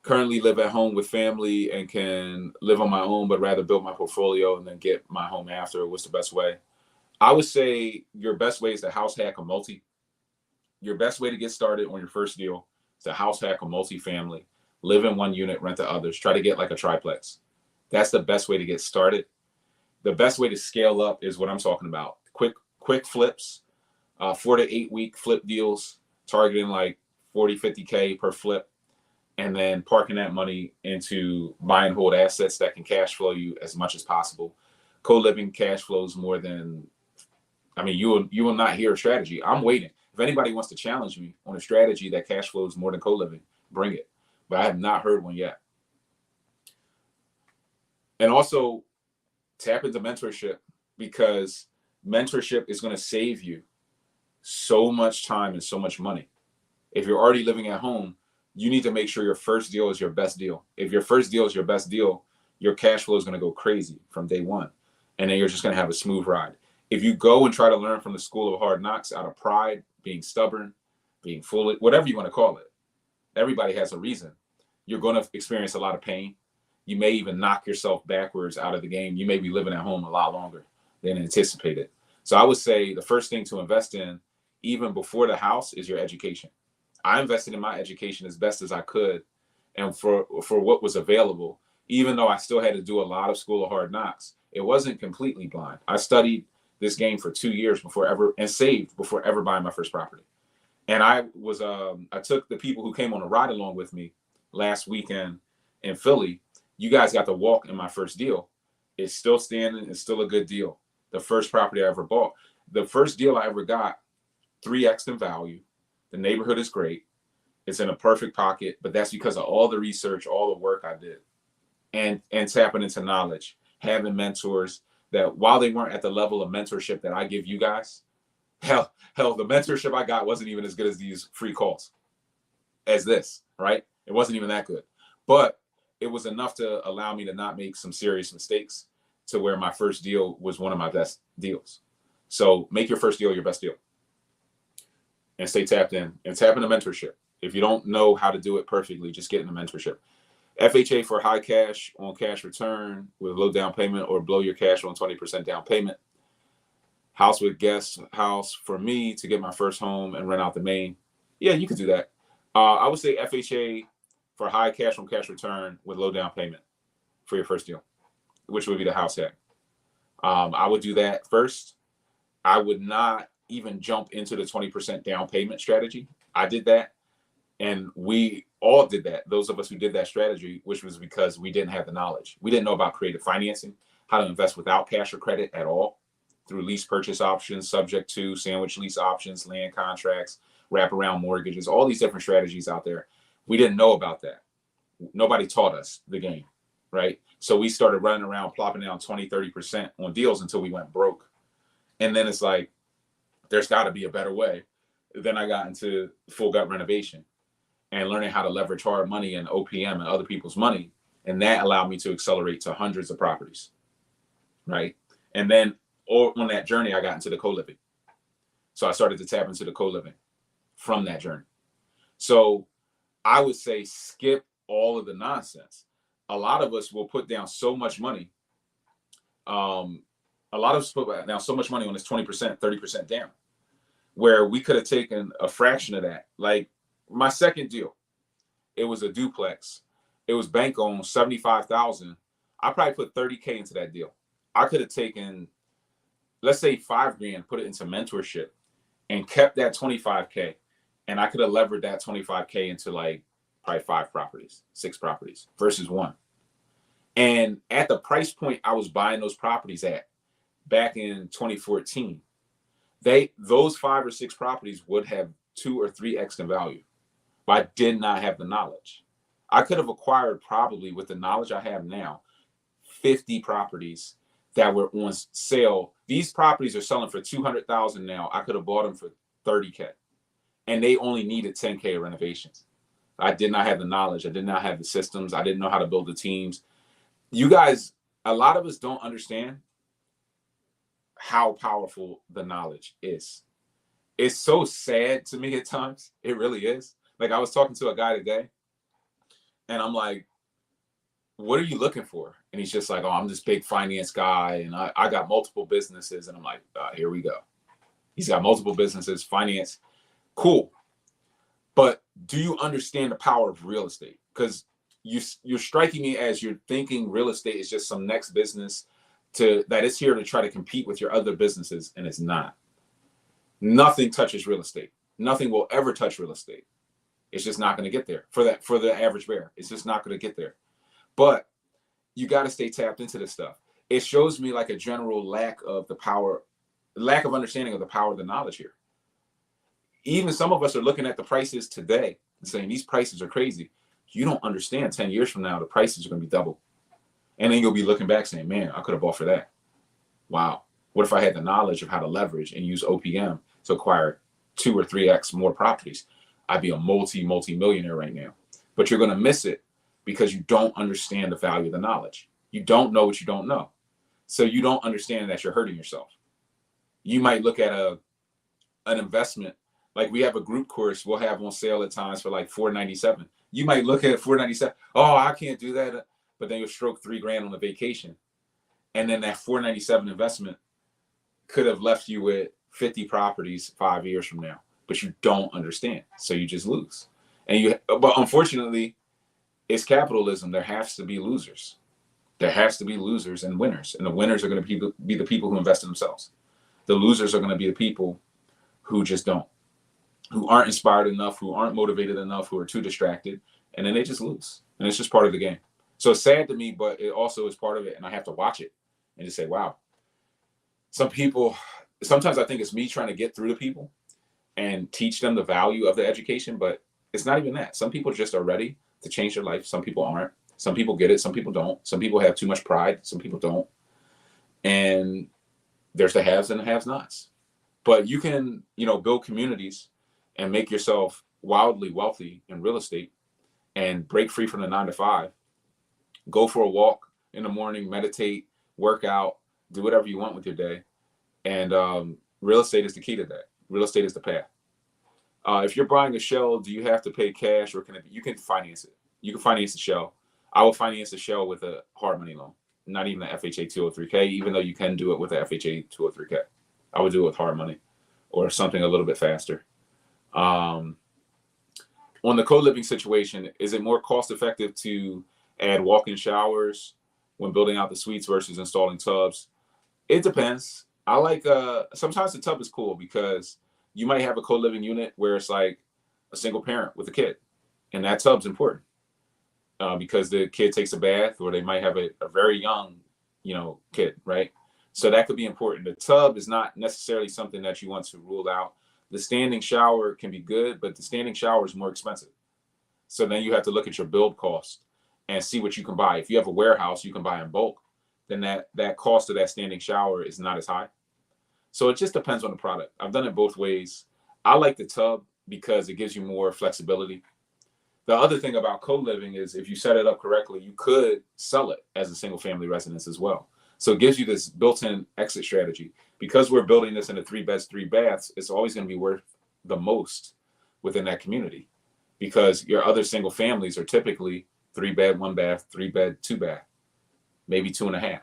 Currently live at home with family and can live on my own, but rather build my portfolio and then get my home after. What's the best way? I would say your best way is to house hack a multi. Your best way to get started on your first deal is to house hack a multifamily, live in one unit, rent to others. Try to get like a triplex. That's the best way to get started. The best way to scale up is what I'm talking about. Quick flips, 4 to 8 week flip deals, targeting like 40, 50K per flip, and then parking that money into buy and hold assets that can cash flow you as much as possible. Co-living cash flows more than, I mean, you will not hear a strategy. I'm waiting. If anybody wants to challenge me on a strategy that cash flows more than co-living, bring it. But I have not heard one yet. And also tap into mentorship, because mentorship is going to save you so much time and so much money. If you're already living at home, you need to make sure your first deal is your best deal. If your first deal is your best deal, your cash flow is going to go crazy from day one. And then you're just going to have a smooth ride. If you go and try to learn from the school of hard knocks out of pride, being stubborn, being foolish, whatever you want to call it, everybody has a reason. You're going to experience a lot of pain. You may even knock yourself backwards out of the game. You may be living at home a lot longer than anticipated. So I would say the first thing to invest in, even before the house, is your education. I invested in my education as best as I could, and for what was available, even though I still had to do a lot of school of hard knocks. It wasn't completely blind. I studied this game for 2 years and saved before ever buying my first property. And I took the people who came on a ride along with me last weekend in Philly. You guys got to walk in my first deal. It's still standing. It's still a good deal. The first property I ever bought. The first deal I ever got, 3x in value. The neighborhood is great. It's in a perfect pocket, but that's because of all the research, all the work I did, and tapping into knowledge, having mentors that, while they weren't at the level of mentorship that I give you guys, hell, the mentorship I got wasn't even as good as these free calls as this, right? It wasn't even that good, but it was enough to allow me to not make some serious mistakes, to where my first deal was one of my best deals. So make your first deal your best deal, and stay tapped in, and tap into mentorship. If you don't know how to do it perfectly, just get into mentorship. FHA for high cash on cash return with low down payment, or blow your cash on 20% down payment. House with guest house for me to get my first home and rent out the main. Yeah, you could do that. I would say FHA for high cash on cash return with low down payment for your first deal, which would be the house hack. I would do that first. I would not even jump into the 20% down payment strategy. I did that, and we all did that. Those of us who did that strategy, which was because we didn't have the knowledge. We didn't know about creative financing, how to invest without cash or credit at all, through lease purchase options, subject to sandwich lease options, land contracts, wraparound mortgages, all these different strategies out there. We didn't know about that. Nobody taught us the game, right? So we started running around plopping down 20, 30% on deals until we went broke. And then it's like, there's got to be a better way. Then I got into full gut renovation and learning how to leverage hard money and OPM and other people's money. And that allowed me to accelerate to hundreds of properties, right? And then on that journey, I got into the co-living. So I started to tap into the co-living from that journey. So I would say skip all of the nonsense. A lot of us will put down so much money. A lot of us put down so much money on this 20%, 30% down. where we could have taken a fraction of that. Like my second deal, it was a duplex. It was bank owned, 75,000. I probably put 30K into that deal. I could have taken, let's say, 5 grand, put it into mentorship, and kept that 25K, and I could have levered that 25K into like probably 5 properties, 6 properties versus 1. And at the price point I was buying those properties at back in 2014, those 5 or 6 properties would have 2 or 3x in value. But I did not have the knowledge. I could have acquired, probably with the knowledge I have now, 50 properties that were on sale. These properties are selling for 200,000 now. I could have bought them for 30K, and they only needed 10K of renovations. I did not have the knowledge. I did not have the systems. I didn't know how to build the teams. You guys, a lot of us don't understand how powerful the knowledge is. It's so sad to me at times. It really is. Like, I was talking to a guy today, and I'm like, what are you looking for? And he's just like, oh, I'm this big finance guy, and I got multiple businesses. And I'm like, here we go. He's got multiple businesses, finance. Cool. But do you understand the power of real estate? Because you're striking me as you're thinking real estate is just some next business that is here to try to compete with your other businesses, and it's not. Nothing touches real estate. Nothing will ever touch real estate. It's just not going to get there for the average bear. It's just not going to get there. But you got to stay tapped into this stuff. It shows me like a general lack of understanding of the power of the knowledge here. Even some of us are looking at the prices today and saying these prices are crazy. You don't understand 10 years from now, the prices are going to be double. And then you'll be looking back saying, man, I could have bought for that. Wow. What if I had the knowledge of how to leverage and use OPM to acquire 2 or 3x more properties? I'd be a multi-millionaire right now. But you're going to miss it because you don't understand the value of the knowledge. You don't know what you don't know. So you don't understand that you're hurting yourself. You might look at an investment. Like, we have a group course we'll have on sale at times for like $497. You might look at $497. Oh, I can't do that. But then you'll stroke $3,000 on a vacation. And then that $497 investment could have left you with 50 properties 5 years from now. But you don't understand. So you just lose. But unfortunately, it's capitalism. There has to be losers. There has to be losers and winners. And the winners are going to be the people who invest in themselves. The losers are going to be the people who just don't, who aren't inspired enough, who aren't motivated enough, who are too distracted. And then they just lose. And it's just part of the game. So it's sad to me, but it also is part of it. And I have to watch it and just say, wow. Some people, sometimes I think it's me trying to get through to people and teach them the value of the education, but it's not even that. Some people just are ready to change their life. Some people aren't. Some people get it. Some people don't. Some people have too much pride. Some people don't. And there's the haves and the have-nots. But you can, build communities and make yourself wildly wealthy in real estate and break free from the 9 to 5. Go for a walk in the morning, meditate, work out, do whatever you want with your day. And real estate is the key to that. Real estate is the path. If you're buying a shell, do you have to pay cash, or you can finance it? You can finance the shell. I will finance the shell with a hard money loan, not even the FHA 203K, even though you can do it with the FHA 203K. I would do it with hard money or something a little bit faster. On the co-living situation, is it more cost effective to add walk-in showers when building out the suites versus installing tubs? It depends. I like, sometimes the tub is cool because you might have a co-living unit where it's like a single parent with a kid, and that tub's important because the kid takes a bath, or they might have a very young, kid, right? So that could be important. The tub is not necessarily something that you want to rule out. The standing shower can be good, but the standing shower is more expensive. So then you have to look at your build cost and see what you can buy. If you have a warehouse you can buy in bulk, then that cost of that standing shower is not as high. So it just depends on the product. I've done it both ways. I like the tub because it gives you more flexibility. The other thing about co-living is if you set it up correctly, you could sell it as a single family residence as well. So it gives you this built-in exit strategy. Because we're building this into 3 beds, 3 baths, it's always going to be worth the most within that community, because your other single families are typically 3 bed, 1 bath, 3 bed, 2 bath, maybe 2.5.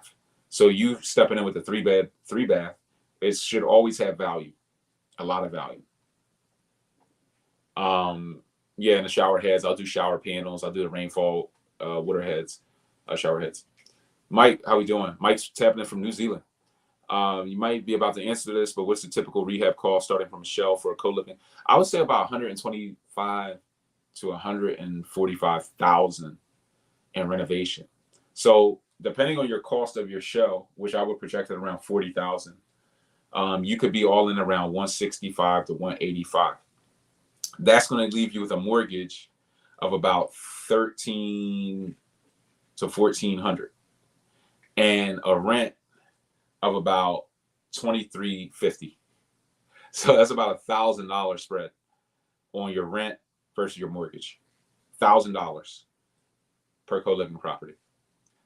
So you stepping in with a 3 bed, 3 bath, it should always have value. A lot of value. Yeah, and the shower heads, I'll do shower panels. I'll do the rainfall water heads, shower heads. Mike, how we doing? Mike's tapping in from New Zealand. You might be about to answer this, but what's the typical rehab cost starting from a shell for a co-living? I would say about 125 to 145,000 in renovation. So depending on your cost of your shell, which I would project at around 40,000, you could be all in around 165 to 185. That's going to leave you with a mortgage of about 13 to 1400 and a rent of about 2350. So that's about $1,000 spread on your rent versus your mortgage. $1,000 per co-living property.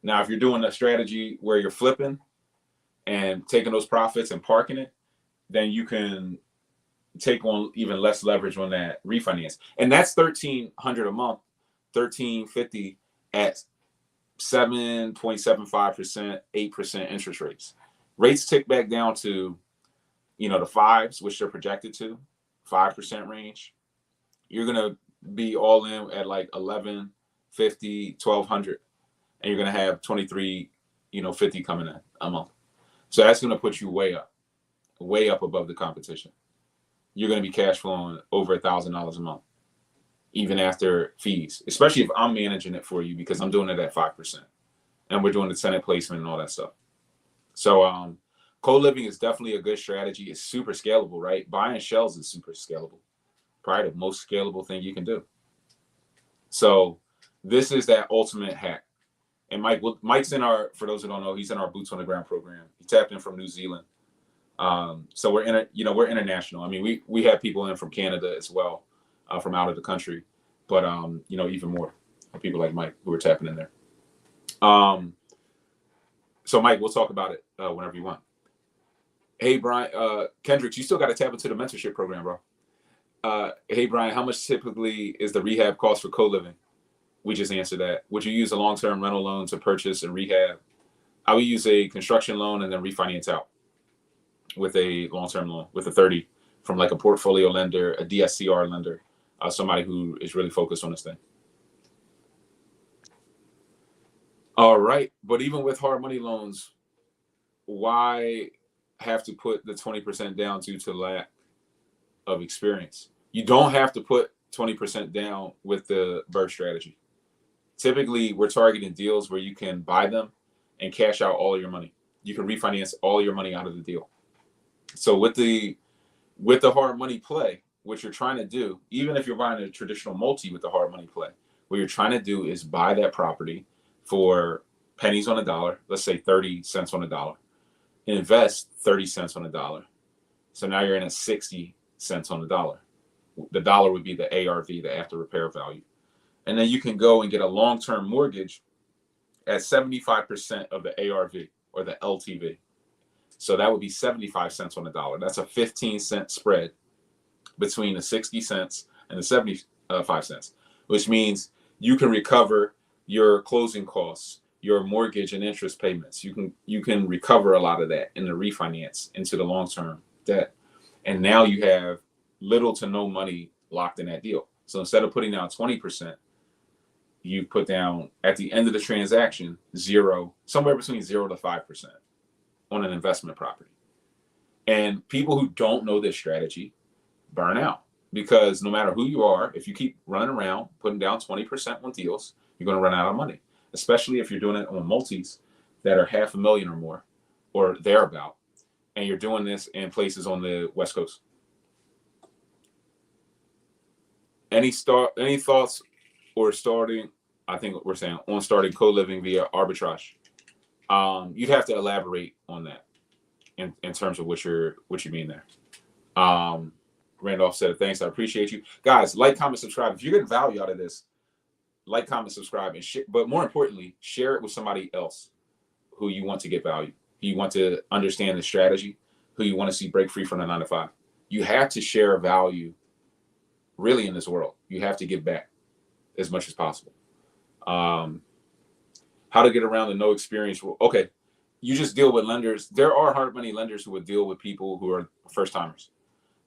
Now, if you're doing a strategy where you're flipping and taking those profits and parking it, then you can take on even less leverage on that refinance. And that's $1,300 a month, $1,350 at 7.75%, 8% interest rates. Rates tick back down to, the fives, which they're projected to, 5% range. You're going to be all in at like 1150, 1200, and you're going to have 2350 coming in a month. So that's going to put you way up above the competition. You're going to be cash flowing over $1,000 a month, even after fees, especially if I'm managing it for you, because I'm doing it at 5% and we're doing the tenant placement and all that stuff. So co-living is definitely a good strategy. It's super scalable, right? Buying shells is super scalable. Probably the most scalable thing you can do. So this is that ultimate hack. And Mike's in our, for those who don't know, he's in our Boots on the Ground program. He tapped in from New Zealand. So we're we're international. I mean, we have people in from Canada as well, from out of the country, but even more people like Mike who are tapping in there. So Mike, we'll talk about it whenever you want. Hey Brian, Kendricks, you still got to tap into the mentorship program, bro. Hey Brian, how much typically is the rehab cost for co-living? We just answered that. Would you use a long-term rental loan to purchase and rehab? I would use a construction loan and then refinance out with a long-term loan with a 30 from like a portfolio lender, a DSCR lender, somebody who is really focused on this thing. All right. But even with hard money loans, why have to put the 20% down due to lack of experience? You don't have to put 20% down with the BRRRR strategy. Typically, we're targeting deals where you can buy them and cash out all your money. You can refinance all your money out of the deal. So with the hard money play, what you're trying to do, even if you're buying a traditional multi with the hard money play, what you're trying to do is buy that property for pennies on a dollar, let's say 30 cents on a dollar, and invest 30 cents on a dollar. So now you're in at 60 cents on the dollar. The dollar would be the ARV, the after repair value. And then you can go and get a long-term mortgage at 75% of the ARV or the LTV. So that would be 75 cents on the dollar. That's a 15-cent spread between the 60 cents and the 75 cents, which means you can recover your closing costs, your mortgage and interest payments. You can recover a lot of that in the refinance into the long-term debt. And now you have little to no money locked in that deal. So instead of putting down 20%, you put down at the end of the transaction somewhere between 0 to 5% on an investment property. And people who don't know this strategy burn out, because no matter who you are, if you keep running around putting down 20% on deals, you're going to run out of money, especially if you're doing it on multis that are $500,000 or more or thereabout, and you're doing this in places on the West Coast. Any thoughts or starting? I think we're saying on starting co-living via arbitrage. You'd have to elaborate on that in terms of what you mean there. Randolph said, thanks, I appreciate you. Guys, like, comment, subscribe. If you're getting value out of this, like, comment, subscribe, and share. But more importantly, share it with somebody else who you want to get value, who you want to understand the strategy, who you want to see break free from the 9 to 5. You have to share value really in this world. You have to give back as much as possible. How to get around the no experience rule. Okay, you just deal with lenders. There are hard money lenders who would deal with people who are first timers.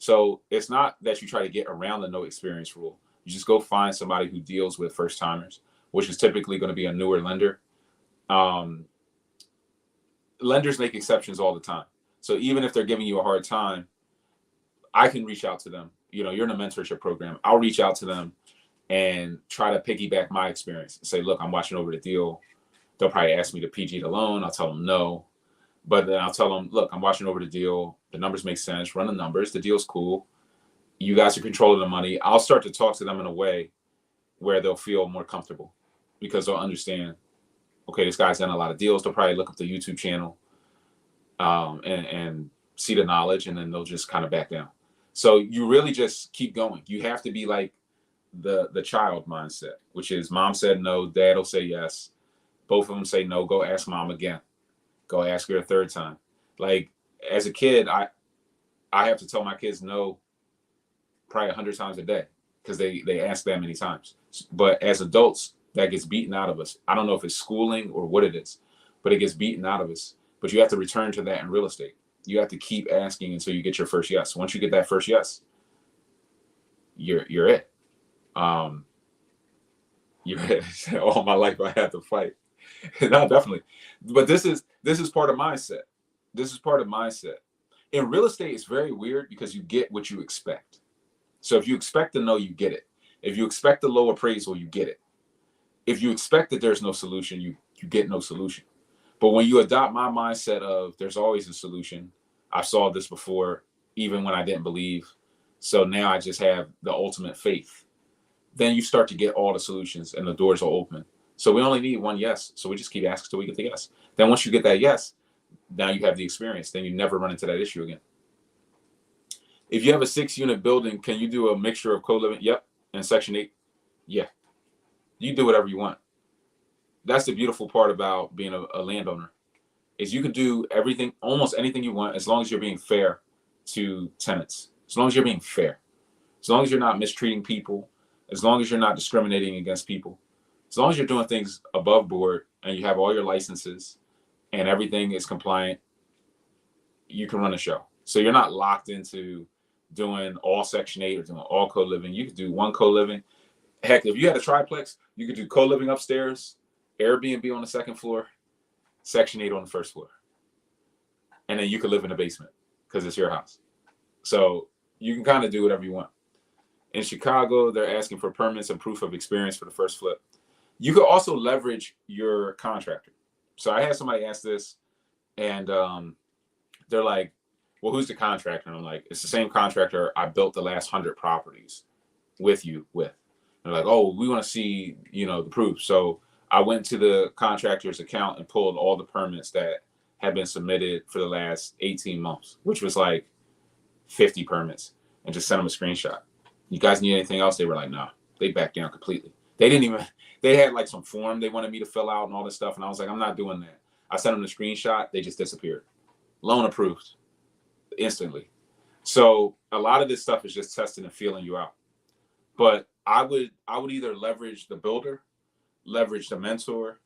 So it's not that you try to get around the no experience rule. You just go find somebody who deals with first timers, which is typically going to be a newer lender. Um, Lenders make exceptions all the time. So even if they're giving you a hard time, I can reach out to them. You know, you're in a mentorship program. I'll reach out to them and try to piggyback my experience and say, look, I'm watching over the deal. They'll probably ask me to PG the loan. I'll tell them no. But then I'll tell them, look, I'm watching over the deal. The numbers make sense. Run the numbers. The deal's cool. You guys are controlling the money. I'll start to talk to them in a way where they'll feel more comfortable because they'll understand, okay, this guy's done a lot of deals. They'll probably look up the YouTube channel and see the knowledge, and then they'll just kind of back down. So you really just keep going. You have to be like the child mindset, which is mom said no, dad will say yes. Both of them say no, go ask mom again. Go ask her a third time. Like as a kid, I have to tell my kids no probably 100 times a day because they ask that many times. But as adults, that gets beaten out of us. I don't know if it's schooling or what it is, but it gets beaten out of us. But you have to return to that in real estate. You have to keep asking until you get your first yes. Once you get that first yes, you're it. You're it. All my life I had to fight. No, definitely. But this is part of mindset. This is part of mindset. In real estate, it's very weird because you get what you expect. So if you expect to know, you get it. If you expect the low appraisal, you get it. If you expect that there's no solution, you get no solution. But when you adopt my mindset of there's always a solution, I saw this before, even when I didn't believe. So now I just have the ultimate faith. Then you start to get all the solutions and the doors are open. So we only need one yes. So we just keep asking till we get the yes. Then once you get that yes, now you have the experience. Then you never run into that issue again. If you have a 6-unit building, can you do a mixture of co-living? Yep. And Section 8? Yeah. You do whatever you want. That's the beautiful part about being a landowner is you can do everything, almost anything you want, as long as you're being fair to tenants, as long as you're being fair, as long as you're not mistreating people, as long as you're not discriminating against people, as long as you're doing things above board and you have all your licenses and everything is compliant, you can run a show. So you're not locked into doing all Section 8 or doing all co-living. You could do one co-living. Heck, if you had a triplex, you could do co-living upstairs, Airbnb on the second floor, Section 8 on the first floor. And then you could live in the basement because it's your house. So you can kind of do whatever you want. In Chicago, they're asking for permits and proof of experience for the first flip. You could also leverage your contractor. So I had somebody ask this, and they're like, well, who's the contractor? And I'm like, it's the same contractor I built the last 100 properties with. And they're like, oh, we want to see, the proof. So I went to the contractor's account and pulled all the permits that had been submitted for the last 18 months, which was like 50 permits, and just sent them a screenshot. You guys need anything else? They were like, no. They backed down completely. They had like some form they wanted me to fill out and all this stuff. And I was like, I'm not doing that. I sent them the screenshot. They just disappeared. Loan approved instantly. So a lot of this stuff is just testing and feeling you out. But I would either leverage the builder, leverage the mentor,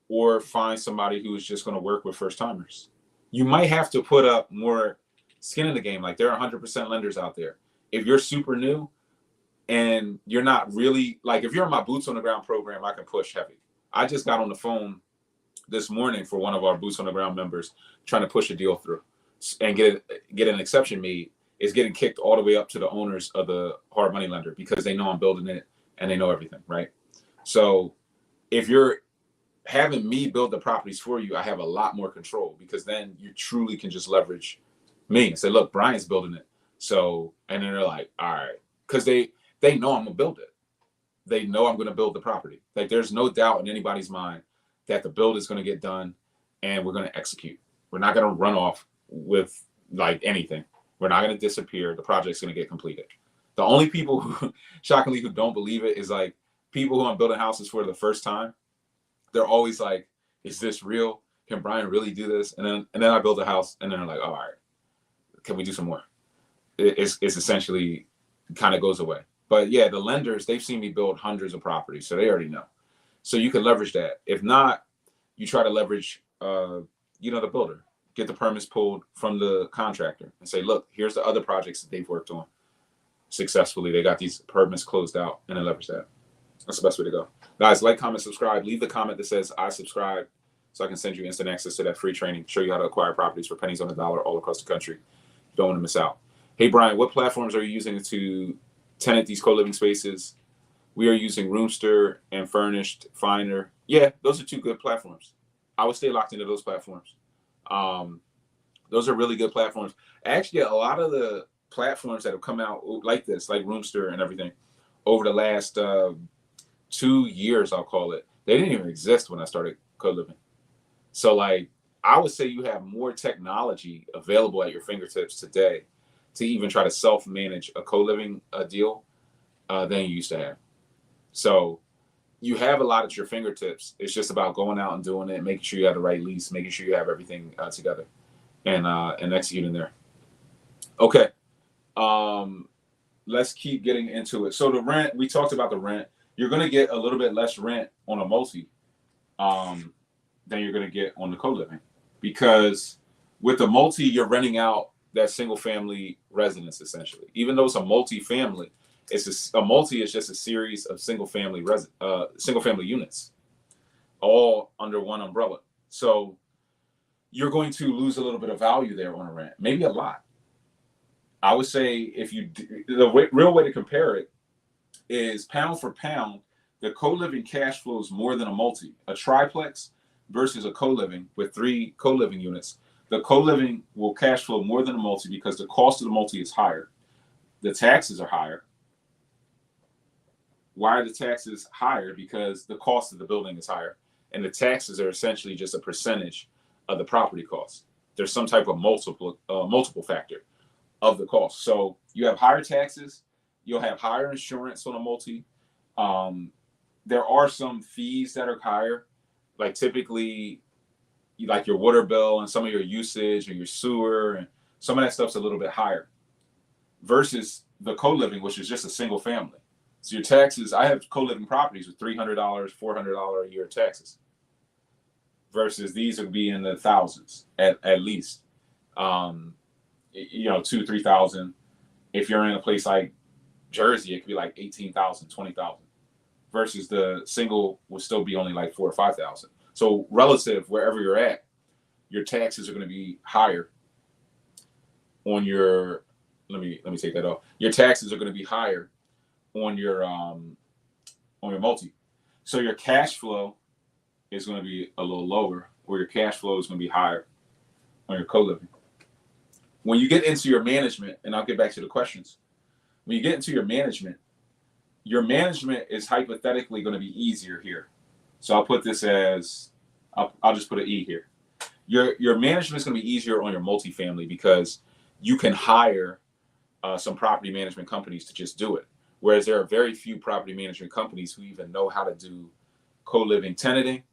or find somebody who is just going to work with first timers. You might have to put up more skin in the game. Like there are 100% lenders out there. If you're super new and you're not really, like if you're in my boots on the ground program, I can push heavy. I just got on the phone this morning for one of our boots on the ground members trying to push a deal through and get an exception made. Is getting kicked all the way up to the owners of the hard money lender because they know I'm building it and they know everything, right? So if you're having me build the properties for you, I have a lot more control because then you truly can just leverage me and say, look, Brian's building it. So, and then they're like, all right, because they know I'm gonna build it. They know I'm gonna build the property. Like there's no doubt in anybody's mind that the build is gonna get done and we're gonna execute. We're not gonna run off with like anything. We're not going to disappear. The project's going to get completed. The only people who, shockingly, who don't believe it is like people who I'm building houses for the first time. They're always like, is this real? Can Brian really do this? And then I build a house and then they're like, all right, can we do some more? It's essentially kind of goes away. But yeah, the lenders, they've seen me build hundreds of properties, so they already know. So you can leverage that. If not, you try to leverage, the builder. get the permits pulled from the contractor and say, look, here's the other projects that they've worked on successfully. They got these permits closed out, and then leverage that. That's the best way to go. Guys, like, comment, subscribe. Leave the comment that says I subscribe so I can send you instant access to that free training, show you how to acquire properties for pennies on the dollar all across the country. You don't want to miss out. Hey, Brian, what platforms are you using to tenant these co-living spaces? We are using Roomster and Furnished Finder. Yeah, those are two good platforms. I would stay locked into those platforms. Those are really good platforms. Actually, a lot of the platforms that have come out like this, like Roomster and everything, over the last 2 years, I'll call it, they didn't even exist when I started co-living. So like, I would say you have more technology available at your fingertips today to even try to self-manage a co-living deal than you used to have. So you have a lot at your fingertips. It's just about going out and doing it, making sure you have the right lease, making sure you have everything together, and executing there. Okay. Let's keep getting into it. So the rent, we talked about the rent. You're going to get a little bit less rent on a multi than you're going to get on the co-living, because with the multi, you're renting out that single family residence essentially. Even though it's a multi-family, a multi is just a series of single family units, all under one umbrella. So you're going to lose a little bit of value there on a rent, maybe a lot. I would say if you real way to compare it is pound for pound, the co-living cash flows more than a multi. A triplex versus a co-living with 3 co-living units. The co-living will cash flow more than a multi because the cost of the multi is higher. The taxes are higher. Why are the taxes higher? Because the cost of the building is higher, and the taxes are essentially just a percentage of the property cost. There's some type of multiple factor of the cost. So you have higher taxes, you'll have higher insurance on a multi. There are some fees that are higher, like typically like your water bill and some of your usage and your sewer, and some of that stuff's a little bit higher versus the co-living, which is just a single family. So your taxes, I have co-living properties with $300, $400 a year taxes versus these would be in the thousands at least. You know, 2,000, 3,000. If you're in a place like Jersey, it could be like 18,000, 20,000 versus the single will still be only like 4,000 or 5,000. So relative wherever you're at, your taxes are going to be higher on your, let me take that off. Your taxes are going to be higher on your multi. So your cash flow is going to be a little lower, or your cash flow is going to be higher on your co-living. When you get into your management, and I'll get back to the questions. When you get into your management is hypothetically going to be easier here. So I'll put this as, I'll just put an E here. Your management is going to be easier on your multifamily because you can hire some property management companies to just do it. Whereas there are very few property management companies who even know how to do co-living tenanting,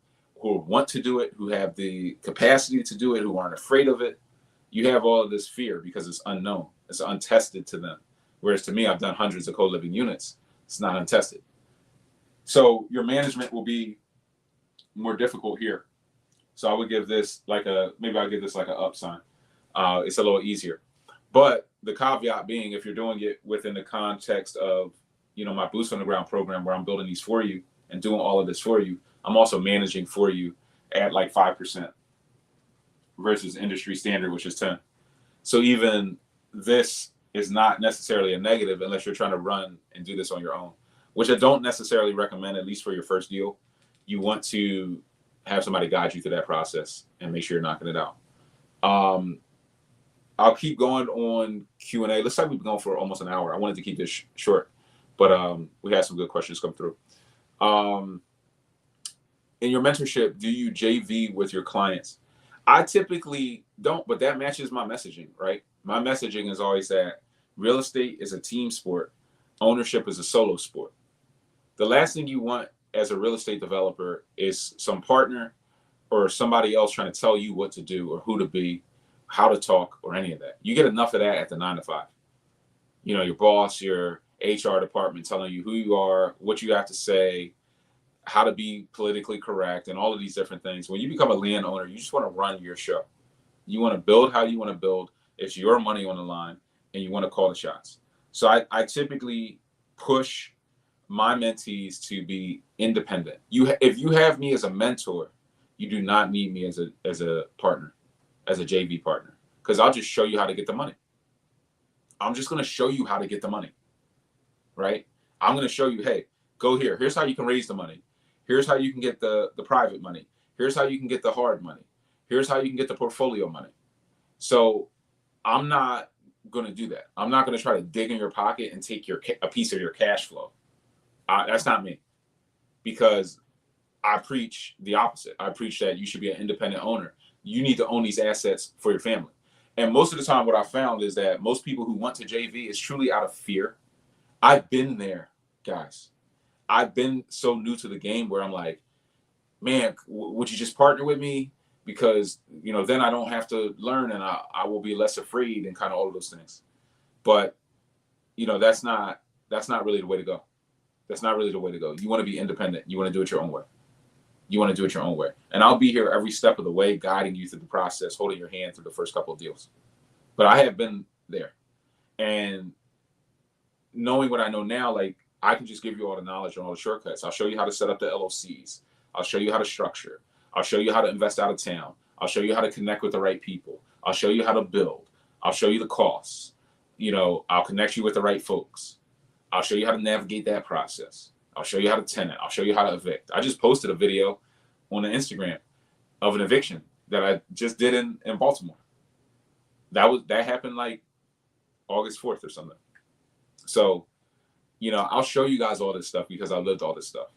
who want to do it, who have the capacity to do it, who aren't afraid of it. You have all of this fear because it's unknown. It's untested to them. Whereas to me, I've done hundreds of co-living units. It's not untested. So your management will be more difficult here. So I would give this like maybe I'll give this like an up sign. It's a little easier. But the caveat being, if you're doing it within the context of, you know, my Boots on the Ground program where I'm building these for you and doing all of this for you, I'm also managing for you at like 5% versus industry standard, which is 10. So even this is not necessarily a negative unless you're trying to run and do this on your own, which I don't necessarily recommend, at least for your first deal. You want to have somebody guide you through that process and make sure you're knocking it out. I'll keep going on Q&A. Looks like we've been going for almost an hour. I wanted to keep this short, but we had some good questions come through. In your mentorship, do you JV with your clients? I typically don't, but that matches my messaging, right? My messaging is always that real estate is a team sport. Ownership is a solo sport. The last thing you want as a real estate developer is some partner or somebody else trying to tell you what to do or who to be, how to talk, or any of that. You get enough of that at the 9 to 5. You know, your boss, your HR department telling you who you are, what you have to say, how to be politically correct, and all of these different things. When you become a landowner, you just want to run your show. You want to build how you want to build. It's your money on the line, and you want to call the shots. So I typically push my mentees to be independent. If you have me as a mentor, you do not need me as a partner, as a JV partner, because I'll just show you how to get the money. I'm just going to show you how to get the money, right? I'm going to show you, hey, go here. Here's how you can raise the money. Here's how you can get the private money. Here's how you can get the hard money. Here's how you can get the portfolio money. So I'm not going to do that. I'm not going to try to dig in your pocket and take a piece of your cash flow. That's not me, because I preach the opposite. I preach that you should be an independent owner. You need to own these assets for your family. And most of the time, what I found is that most people who want to JV is truly out of fear. I've been there, guys. I've been so new to the game where I'm like, man, would you just partner with me? Because, then I don't have to learn, and I will be less afraid, and kind of all of those things. But, that's not really the way to go. That's not really the way to go. You want to be independent. You want to do it your own way. And I'll be here every step of the way, guiding you through the process, holding your hand through the first couple of deals. But I have been there. And knowing what I know now, like, I can just give you all the knowledge and all the shortcuts. I'll show you how to set up the LLCs. I'll show you how to structure. I'll show you how to invest out of town. I'll show you how to connect with the right people. I'll show you how to build. I'll show you the costs. I'll connect you with the right folks. I'll show you how to navigate that process. I'll show you how to tenant. I'll show you how to evict. I just posted a video on the Instagram of an eviction that I just did in Baltimore. That happened like August 4th or something. So, I'll show you guys all this stuff because I lived all this stuff.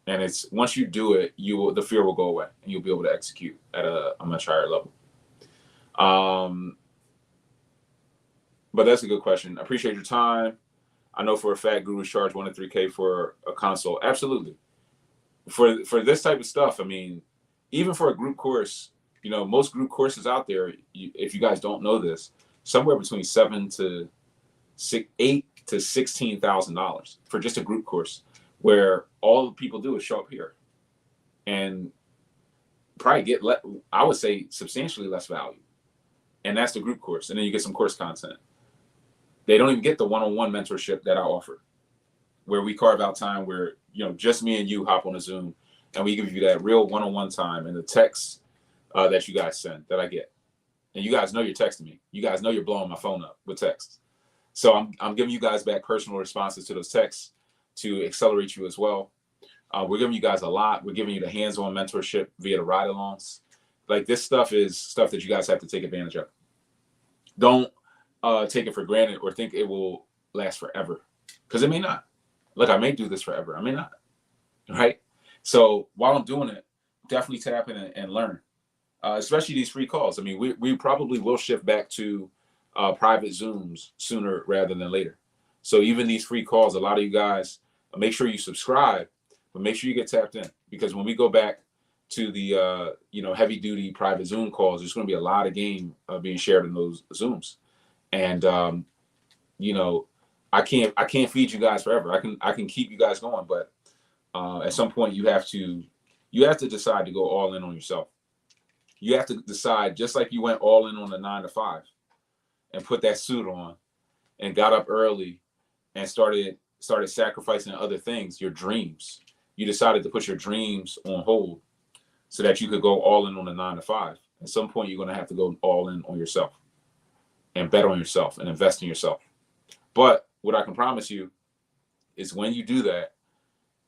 And it's once you do it, the fear will go away and you'll be able to execute at a much higher level. But that's a good question. I appreciate your time. I know for a fact gurus charge $1 to $3K for a consult. Absolutely. For this type of stuff, I mean, even for a group course, most group courses out there, if you guys don't know this, somewhere between $8,000 to $16,000 for just a group course, where all the people do is show up here and probably get, I would say, substantially less value. And that's the group course. And then you get some course content. They don't even get the one-on-one mentorship that I offer, where we carve out time where, just me and you hop on a Zoom and we give you that real one-on-one time, and the texts that you guys send that I get. And you guys know you're texting me. You guys know you're blowing my phone up with texts. So I'm giving you guys back personal responses to those texts to accelerate you as well. We're giving you guys a lot. We're giving you the hands-on mentorship via the ride-alongs. Like, this stuff is stuff that you guys have to take advantage of. Don't take it for granted or think it will last forever, because it may not. Look, I may do this forever. I may not. Right? So while I'm doing it, definitely tap in and learn, especially these free calls. I mean, we probably will shift back to private Zooms sooner rather than later. So even these free calls, a lot of you guys, make sure you subscribe, but make sure you get tapped in, because when we go back to the heavy duty private Zoom calls, there's going to be a lot of game being shared in those Zooms. And I can't feed you guys forever. I can keep you guys going, but at some point you have to decide to go all in on yourself. You have to decide, just like you went all in on the 9 to 5 and put that suit on and got up early and started sacrificing other things, your dreams. You decided to put your dreams on hold so that you could go all in on the 9 to 5. At some point, you're going to have to go all in on yourself and bet on yourself and invest in yourself. But what I can promise you is, when you do that,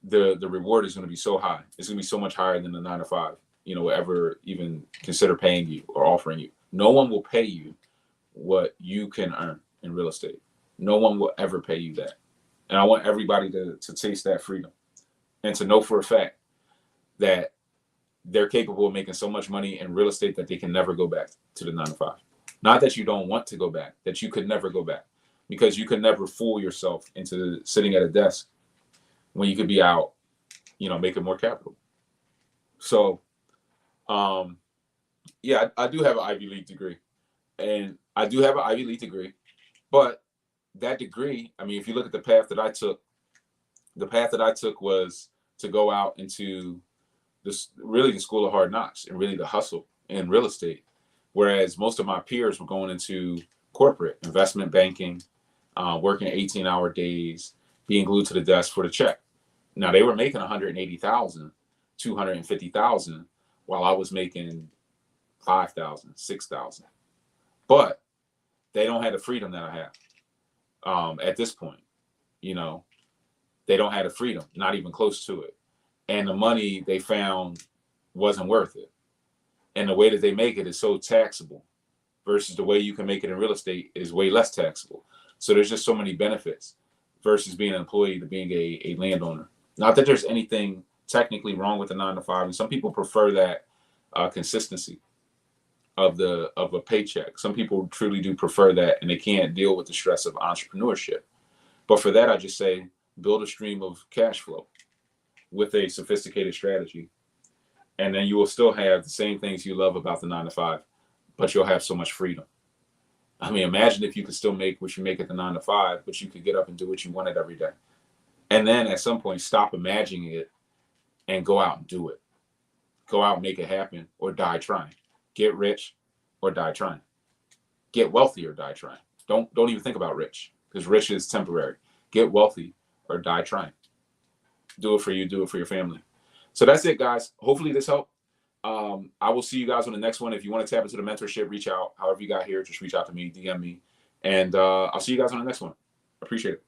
the reward is going to be so high. It's going to be so much higher than the 9 to 5, will ever even consider paying you or offering you. No one will pay you what you can earn in real estate. No one will ever pay you that. And I want everybody to taste that freedom and to know for a fact that they're capable of making so much money in real estate that they can never go back to the 9 to 5. Not that you don't want to go back, that you could never go back, because you could never fool yourself into sitting at a desk when you could be out, making more capital. So, yeah, I do have an Ivy League degree, but that degree, I mean, if you look at the path that I took was to go out into this, really the school of hard knocks, and really the hustle in real estate. Whereas most of my peers were going into corporate investment banking, working 18-hour days, being glued to the desk for the check. Now they were making 180,000, 250,000, while I was making 5,000, 6,000. But they don't have the freedom that I have at this point. You know, they don't have the freedom, not even close to it. And the money they found wasn't worth it. And the way that they make it is so taxable versus the way you can make it in real estate is way less taxable. So there's just so many benefits versus being an employee to being a landowner. Not that there's anything technically wrong with the 9 to 5, and some people prefer that consistency of a paycheck. Some people truly do prefer that, and they can't deal with the stress of entrepreneurship. But for that, I just say build a stream of cash flow with a sophisticated strategy, and then you will still have the same things you love about the 9 to 5, but you'll have so much freedom. I mean, imagine if you could still make what you make at the 9 to 5, but you could get up and do what you wanted every day. And then at some point, stop imagining it and go out and do it. Go out and make it happen or die trying. Get rich or die trying. Get wealthy or die trying. Don't even think about rich, because rich is temporary. Get wealthy or die trying. Do it for you. Do it for your family. So that's it, guys. Hopefully this helped. I will see you guys on the next one. If you want to tap into the mentorship, reach out. However you got here, just reach out to me, DM me. And I'll see you guys on the next one. Appreciate it.